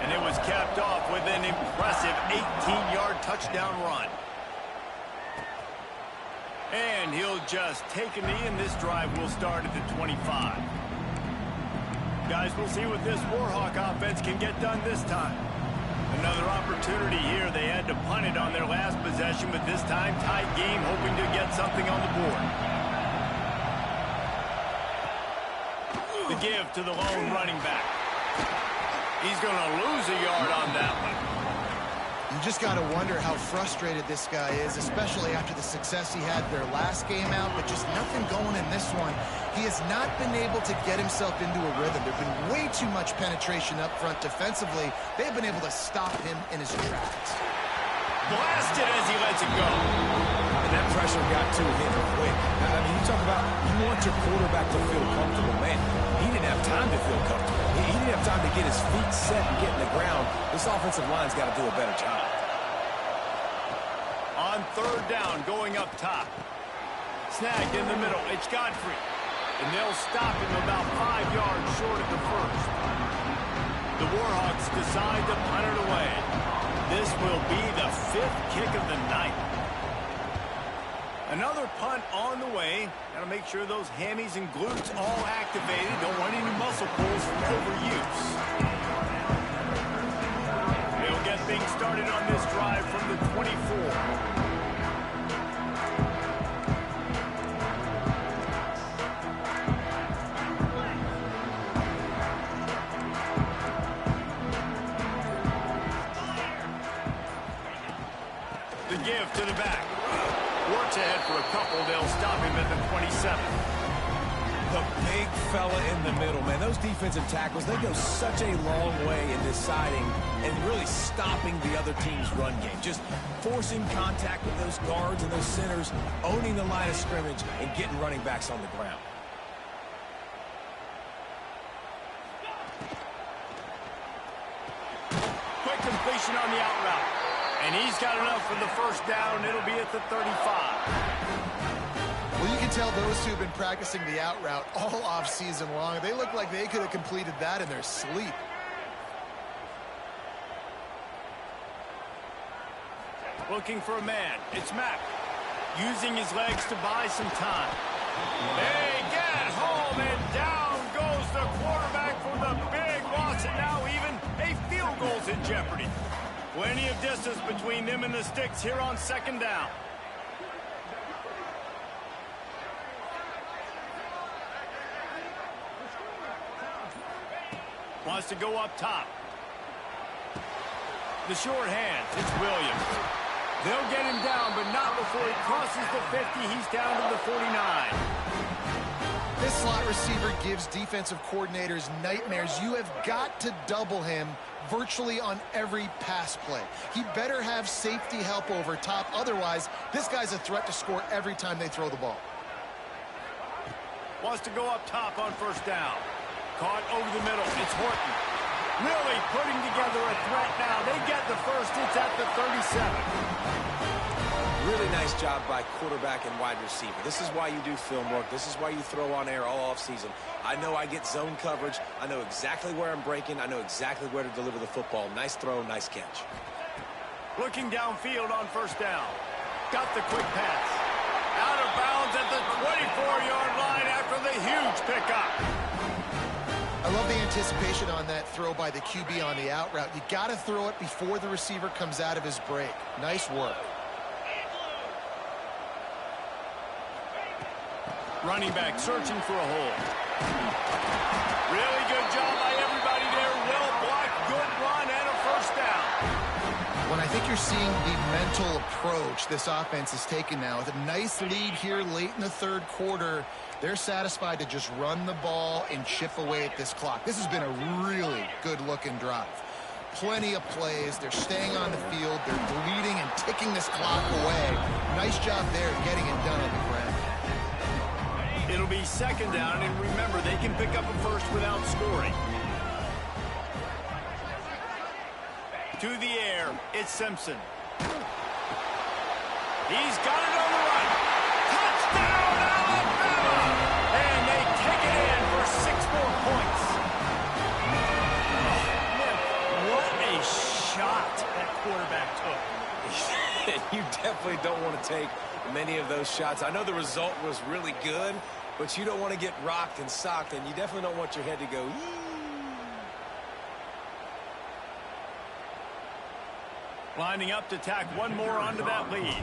And it was capped off with an impressive 18-yard touchdown run. And he'll just take a knee, and this drive will start at the 25. Guys, we'll see what this Warhawk offense can get done this time. Another opportunity here. They had to punt it on their last possession, but this time tight game, hoping to get something on the board. The give to the lone running back. He's going to lose a yard on that one. You just got to wonder how frustrated this guy is, especially after the success he had their last game out, but just nothing going in this one. He has not been able to get himself into a rhythm. There's been way too much penetration up front defensively. They've been able to stop him in his tracks. Blasted as he lets it go. And that pressure got to him quick. I mean, you talk about you want your quarterback to feel comfortable. Man, he didn't have time to feel comfortable. He didn't have time to get his feet set and get in the ground. This offensive line's got to do a better job. On third down, going up top. Snagged in the middle. It's Godfrey. And they'll stop him about 5 yards short of the first. The Warhawks decide to punt it away. This will be the 5th kick of the night. Another punt on the way. Got to make sure those hammies and glutes all activated. Don't want any muscle pulls from overuse. They'll get things started on this drive from the 24. The give to the back. Works ahead for a couple. They'll stop him at the 27. The big fella in the middle, man. Those defensive tackles, they go such a long way in deciding and really stopping the other team's run game. Just forcing contact with those guards and those centers, owning the line of scrimmage, and getting running backs on the ground. Quick completion on the out route. And he's got enough for the first down. It'll be at the 35. Well, you can tell those two have been practicing the out route all off season long. They look like they could have completed that in their sleep. Looking for a man. It's Mack. Using his legs to buy some time. They get home, and down goes the quarterback for the big loss. And now even a field goal's in jeopardy. Plenty of distance between them and the sticks here on second down. Wants to go up top. The short hands. It's Williams. They'll get him down, but not before he crosses the 50. He's down to the 49. This slot receiver gives defensive coordinators nightmares. You have got to double him virtually on every pass play. He better have safety help over top. Otherwise, this guy's a threat to score every time they throw the ball. Wants to go up top on first down. Caught over the middle. It's Horton. Really putting together a threat now. They get the first. It's at the 37. Really nice job by quarterback and wide receiver. This is why you do film work. This is why you throw on air all offseason. I know I get zone coverage. I know exactly where I'm breaking. I know exactly where to deliver the football. Nice throw, nice catch. Looking downfield on first down. Got the quick pass. Out of bounds at the 24-yard line after the huge pickup. I love the anticipation on that throw by the QB on the out route. You got to throw it before the receiver comes out of his break. Nice work. Running back searching for a hole. Really good job by everybody there. Well blocked, good run, and a first down. When I think you're seeing the mental approach this offense is taking now, with a nice lead here late in the third quarter, they're satisfied to just run the ball and chip away at this clock. This has been a really good-looking drive. Plenty of plays. They're staying on the field. They're bleeding and ticking this clock away. Nice job there getting it done on the ground. It'll be second down, and remember, they can pick up a first without scoring. To the air, it's Simpson. He's got it on the run. Touchdown, Alabama! And they take it in for 6 more points. Man, what a shot that quarterback took. You definitely don't want to take many of those shots. I know the result was really good, but you don't want to get rocked and socked, and you definitely don't want your head to go, yee. Lining up to tack one more onto that lead.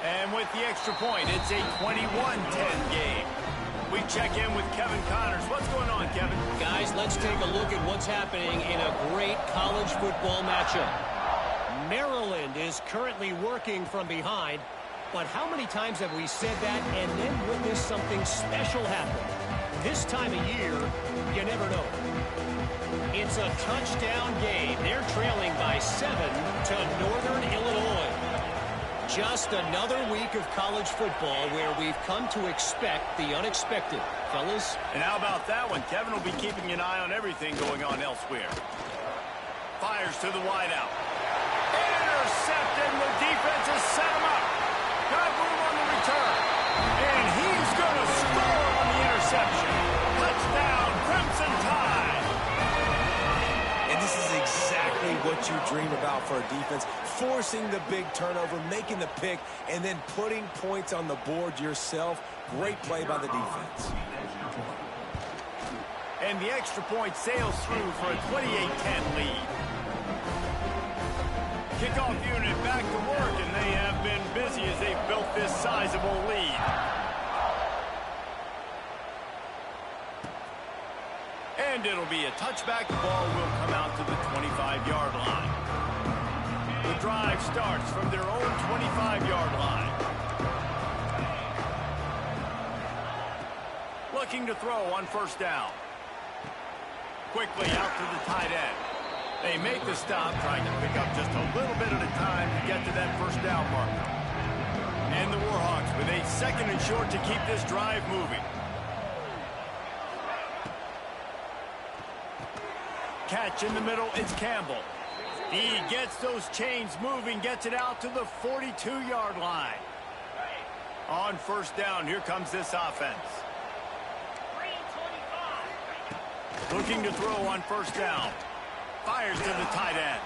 And with the extra point, it's a 21-10 game. We check in with Kevin Connors. What's going on, Kevin? Guys, let's take a look at what's happening in a great college football matchup. Maryland is currently working from behind, but how many times have we said that and then witnessed something special happen? This time of year, you never know. It's a touchdown game. They're trailing by 7 to Northern Illinois. Just another week of college football where we've come to expect the unexpected. Fellas? And how about that one? Kevin will be keeping an eye on everything going on elsewhere. Fires to the wideout. Intercepted. The defense has set him up. Got room on the return. And he's going to score on the interception. Touchdown, Crimson Tide. And this is exactly what you dream about for a defense. Forcing the big turnover, making the pick, and then putting points on the board yourself. Great play by the defense. And the extra point sails through for a 28-10 lead. Kickoff unit back to work, and they have been busy as they've built this sizable lead. And it'll be a touchback. The ball will come out to the 25-yard line. The drive starts from their own 25-yard line. Looking to throw on first down. Quickly out to the tight end. They make the stop, trying to pick up just a little bit at a time to get to that first down marker. And the Warhawks with a 2nd and short to keep this drive moving. Catch in the middle, it's Campbell. He gets those chains moving, gets it out to the 42-yard line. On first down, here comes this offense. Looking to throw on first down. Fires to the tight end.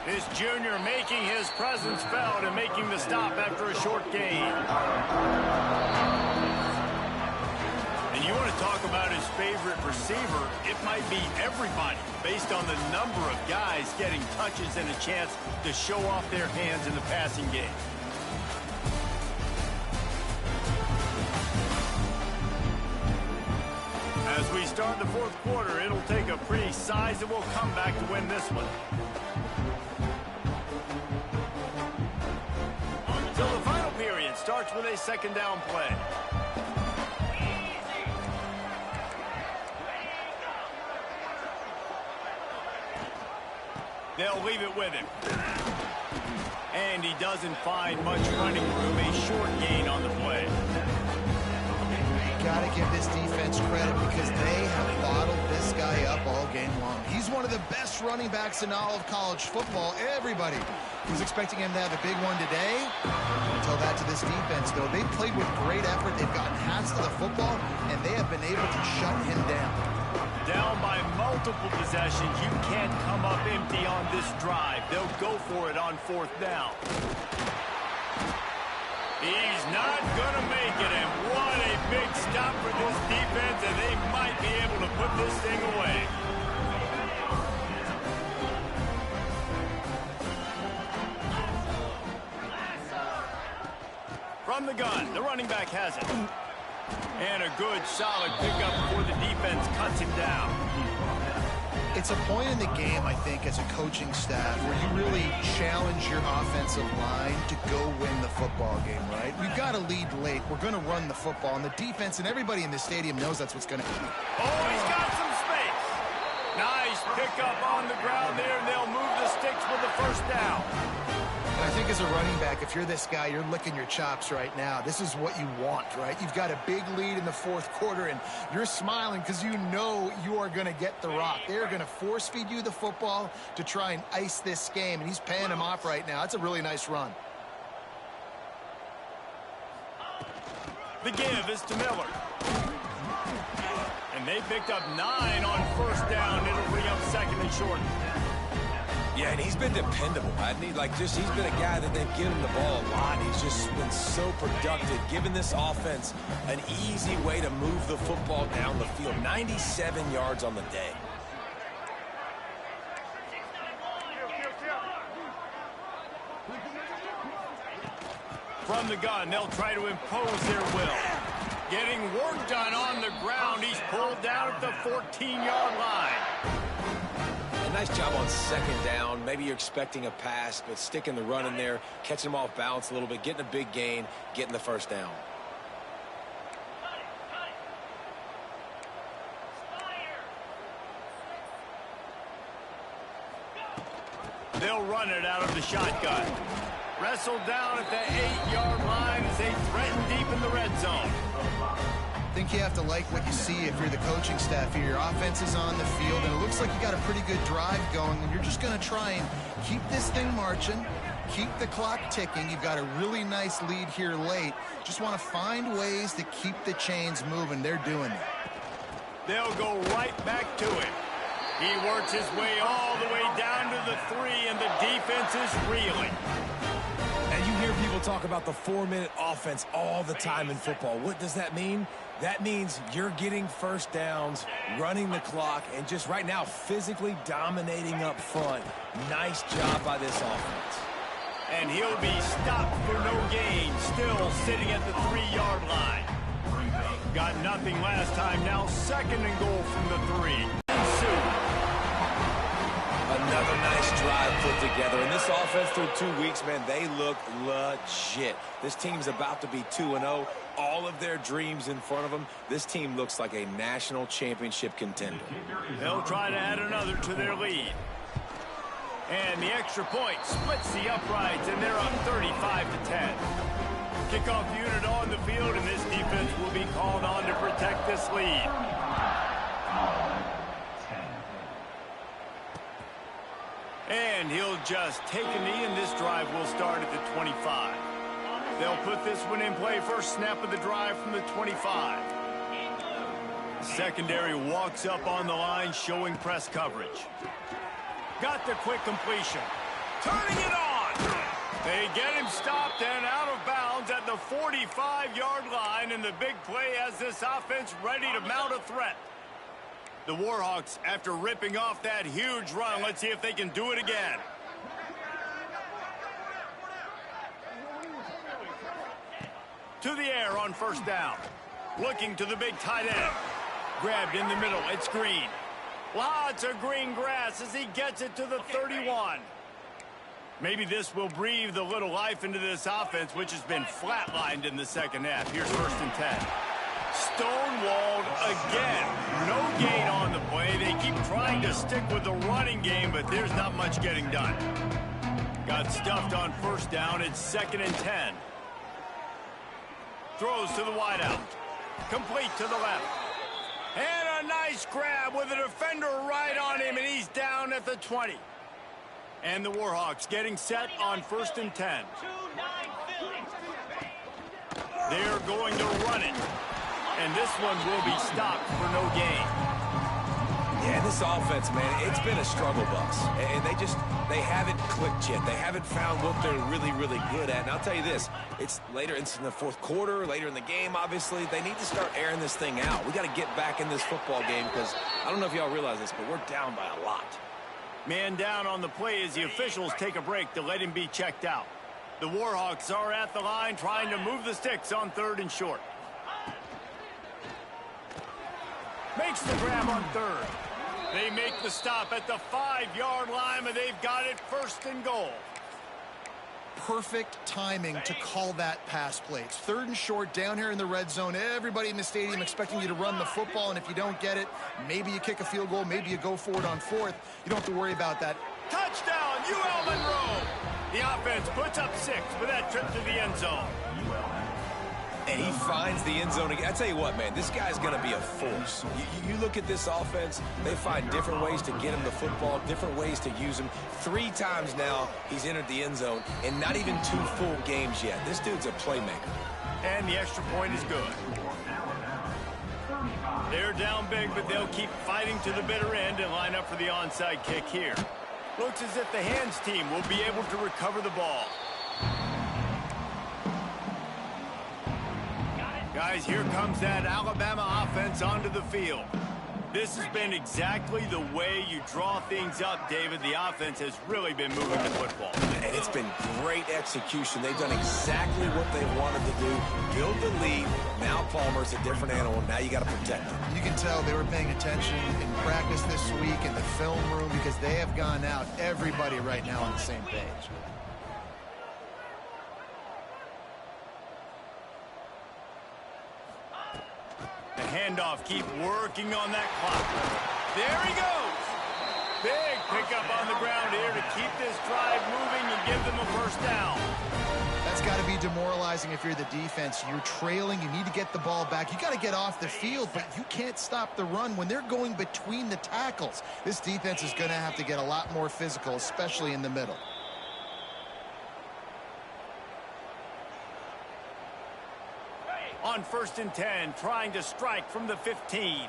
This junior making his presence felt and making the stop after a short gain. And you want to talk about his favorite receiver, it might be everybody, based on the number of guys getting touches and a chance to show off their hands in the passing game. As we start the fourth quarter, it'll take a pretty sizable comeback to win this one. So the final period starts with a 2nd down play. They'll leave it with him. And he doesn't find much running room, a short gain on the play. Got to give this defense credit because they have bottled this guy up all game long. He's one of the best running backs in all of college football. Everybody was expecting him to have a big one today. Until that to this defense, though. They played with great effort. They've gotten hands to the football, and they have been able to shut him down. Down by multiple possessions, you can't come up empty on this drive. They'll go for it on 4th down. He's not going to make it, and what a big stop for this defense, and they might be able to put this thing away. From the gun, the running back has it. And a good, solid pickup before the defense cuts him down. It's a point in the game, I think, as a coaching staff where you really challenge your offensive line to go win the football game, right? We've got to lead late. We're going to run the football, and the defense and everybody in the stadium knows that's what's going to happen. Oh, he's got some space. Nice pickup on the ground there, and they'll move the sticks with the first down. And I think as a running back, if you're this guy, you're licking your chops right now. This is what you want, right? You've got a big lead in the fourth quarter, and you're smiling because you know you are going to get the rock. They're going to force-feed you the football to try and ice this game, and he's paying him off right now. That's a really nice run. The give is to Miller. And they picked up 9 on first down. It'll bring up 2nd and short. Yeah, and he's been dependable, hasn't he? He's been a guy that they've given the ball a lot. He's just been so productive, giving this offense an easy way to move the football down the field. 97 yards on the day. From the gun, they'll try to impose their will. Getting work done on the ground. He's pulled down at the 14-yard line. A nice job on 2nd down. Maybe you're expecting a pass, but sticking the run in there, catching him off balance a little bit, getting a big gain, getting the first down. They'll run it out of the shotgun. Wrestled down at the 8-yard line as they threaten deep in the red zone. I think you have to like what you see if you're the coaching staff here. Your offense is on the field, and it looks like you got a pretty good drive going, and you're just going to try and keep this thing marching, keep the clock ticking. You've got a really nice lead here late. Just want to find ways to keep the chains moving. They're doing it. They'll go right back to it. He works his way all the way down to the 3, and the defense is reeling. And you hear people talk about the 4-minute offense all the time in football. What does that mean? That means you're getting first downs, running the clock, and just right now physically dominating up front. Nice job by this offense. And he'll be stopped for no gain, still sitting at the 3-yard line. Got nothing last time, now 2nd and goal from the 3. Another nice drive put together. And this offense through 2 weeks, man, they look legit. This team's about to be 2-0. All of their dreams in front of them. This team looks like a national championship contender. They'll try to add another to their lead. And the extra point splits the uprights, and they're up 35-10. Kickoff unit on the field, and this defense will be called on to protect this lead. And he'll just take a knee, and this drive will start at the 25. They'll put this one in play. First snap of the drive from the 25. Secondary walks up on the line, showing press coverage. Got the quick completion. Turning it on. They get him stopped and out of bounds at the 45-yard line, and the big play has this offense ready to mount a threat. The Warhawks, after ripping off that huge run, let's see if they can do it again. To the air on first down. Looking to the big tight end. Grabbed in the middle. It's Green. Lots of green grass as he gets it to the 31. Maybe this will breathe a little life into this offense, which has been flatlined in the second half. Here's 1st and 10. Stonewalled again. No gain on the play. They keep trying to stick with the running game, but there's not much getting done. Got stuffed on first down. It's 2nd and 10. Throws to the wideout. Complete to the left. And a nice grab with a defender right on him, and he's down at the 20. And the Warhawks getting set on 1st and 10. They're going to run it. And this one will be stopped for no gain. Yeah, this offense, man, it's been a struggle bus. And they haven't clicked yet. They haven't found what they're really, really good at. And I'll tell you this, it's later, it's in the 4th quarter, later in the game, obviously. They need to start airing this thing out. We got to get back in this football game because I don't know if y'all realize this, but we're down by a lot. Man down on the play as the officials take a break to let him be checked out. The Warhawks are at the line trying to move the sticks on 3rd and short. Makes the grab on 3rd. They make the stop at the 5-yard line, and they've got it 1st and goal. Perfect timing to call that pass play. It's 3rd and short down here in the red zone. Everybody in the stadium expecting you to run the football, and if you don't get it, maybe you kick a field goal, maybe you go for it on 4th. You don't have to worry about that. Touchdown, UL Monroe! The offense puts up 6 with that trip to the end zone. And he finds the end zone again. I tell you what, man, this guy's going to be a force. You look at this offense, they find different ways to get him the football, different ways to use him. 3 times now he's entered the end zone, and not even 2 full games yet. This dude's a playmaker. And the extra point is good. They're down big, but they'll keep fighting to the bitter end and line up for the onside kick here. Looks as if the hands team will be able to recover the ball. Guys, here comes that Alabama offense onto the field. This has been exactly the way you draw things up, David. The offense has really been moving the football. And it's been great execution. They've done exactly what they wanted to do. Build the lead. Now Palmer's a different animal. Now you got to protect him. You can tell they were paying attention in practice this week in the film room because they have gone out, everybody right now on the same page. The handoff, keep working on that clock. There he goes. Big pickup on the ground here to keep this drive moving and give them a 1st down. That's got to be demoralizing if you're the defense. You're trailing. You need to get the ball back. You got to get off the field, but you can't stop the run when they're going between the tackles. This defense is going to have to get a lot more physical, especially in the middle. On 1st and 10, trying to strike from the 15.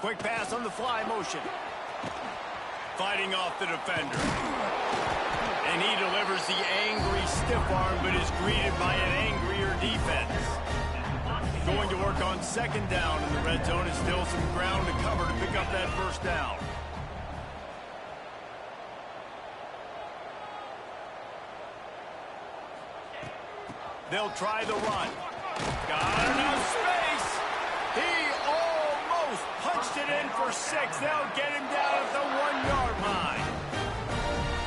Quick pass on the fly motion. Fighting off the defender. And he delivers the angry stiff arm, but is greeted by an angrier defense. Going to work on 2nd down in the red zone. Is still some ground to cover to pick up that 1st down. They'll try the run. Got enough space. He almost in for 6. They'll get him down at the 1-yard line.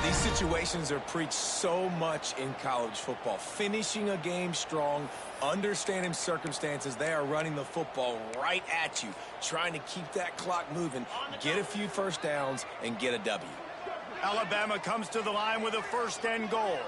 These situations are preached so much in college football. Finishing a game strong, understanding circumstances. They are running the football right at you, trying to keep that clock moving, get a few first downs, and get a W. Alabama comes to the line with a 1st and goal.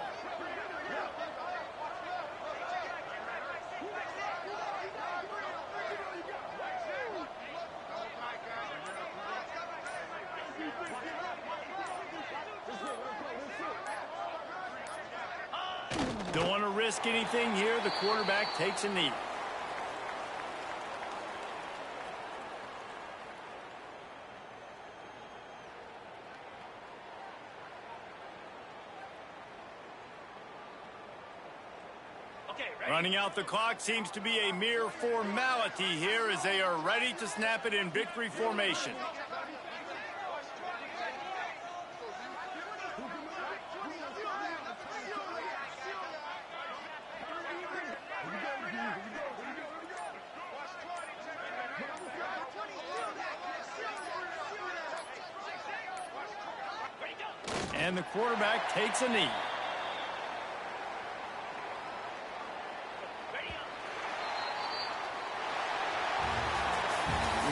Don't want to risk anything here. The quarterback takes a knee. Running out the clock seems to be a mere formality here as they are ready to snap it in victory formation. And the quarterback takes a knee.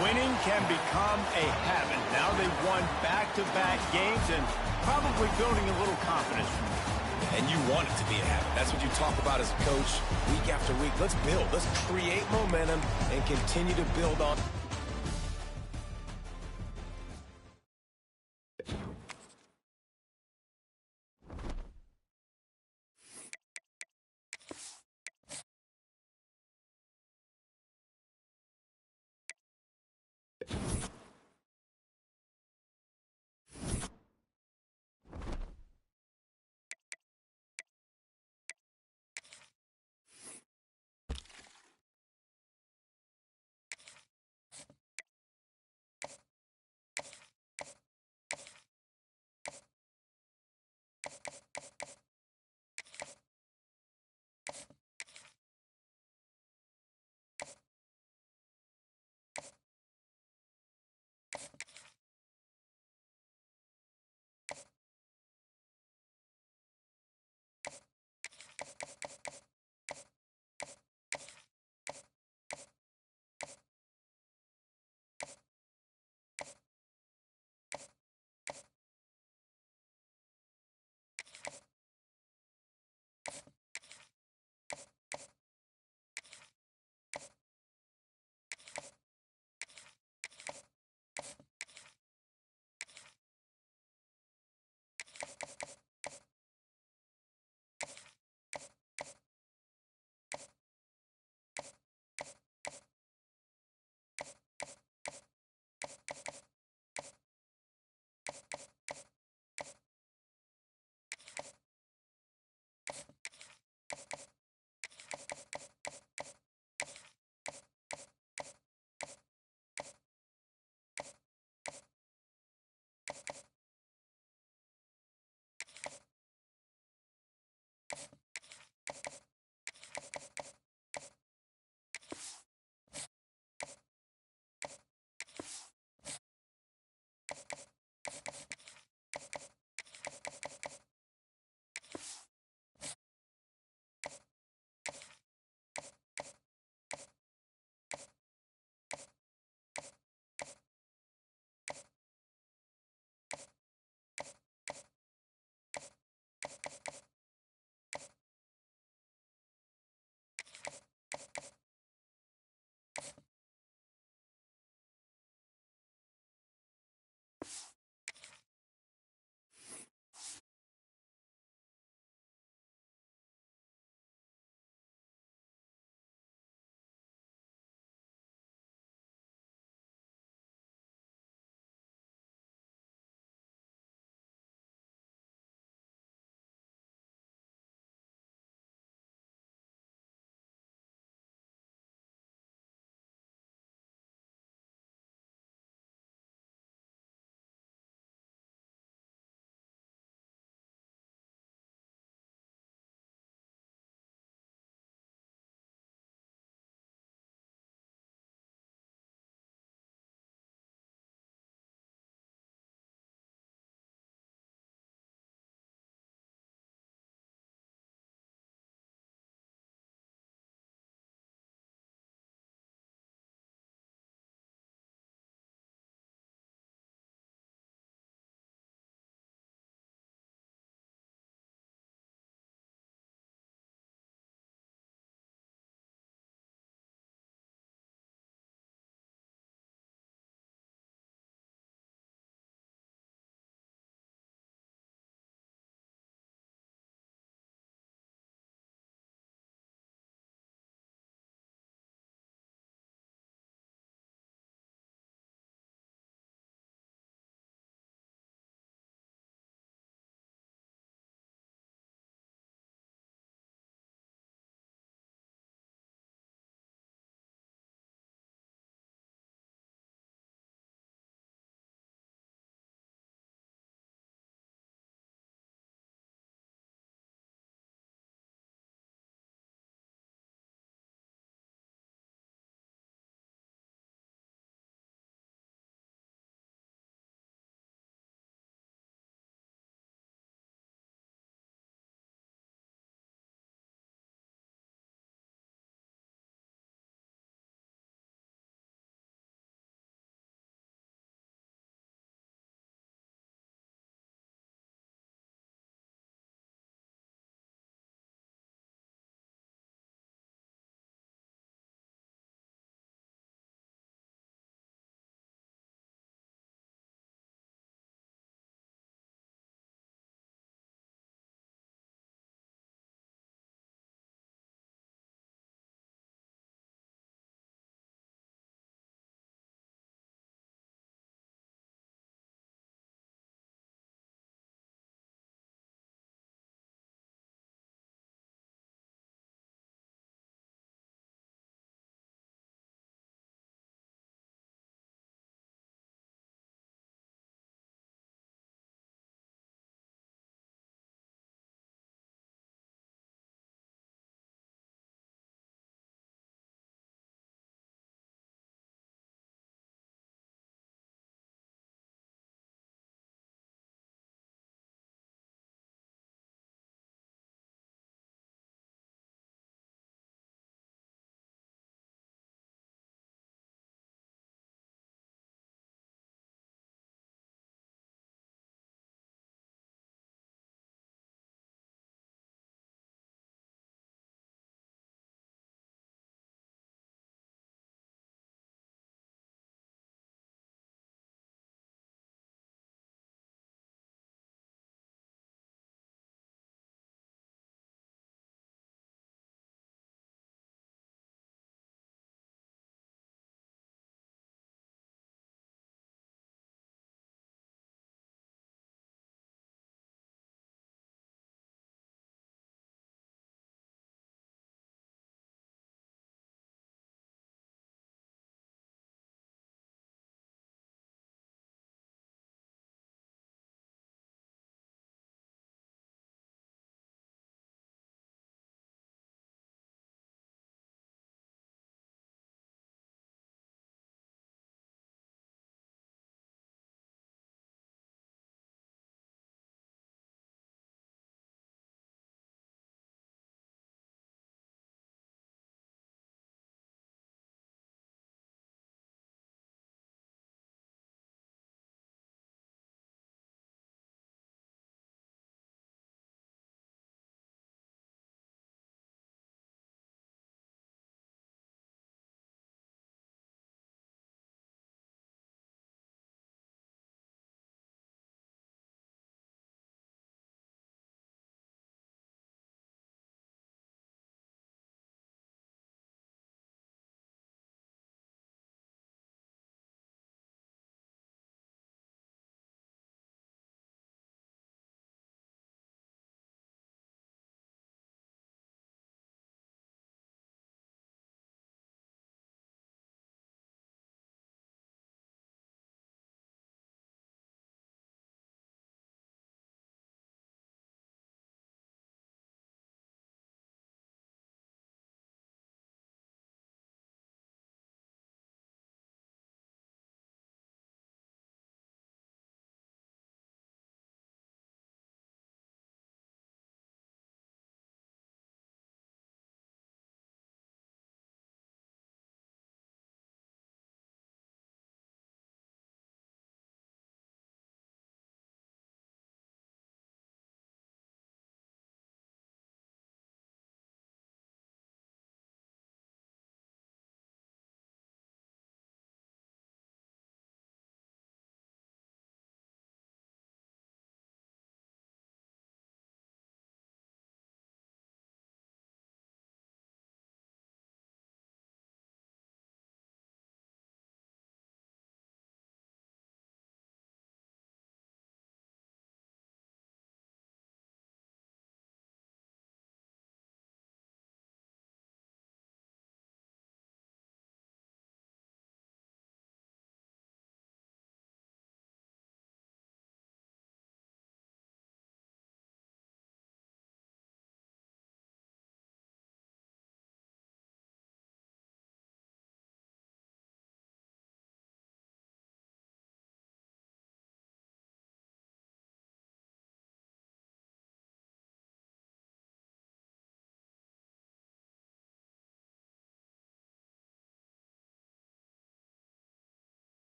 Winning can become a habit. Now they've won back-to-back games and probably building a little confidence from it. And you want it to be a habit. That's what you talk about as a coach week after week. Let's build. Let's create momentum and continue to build on.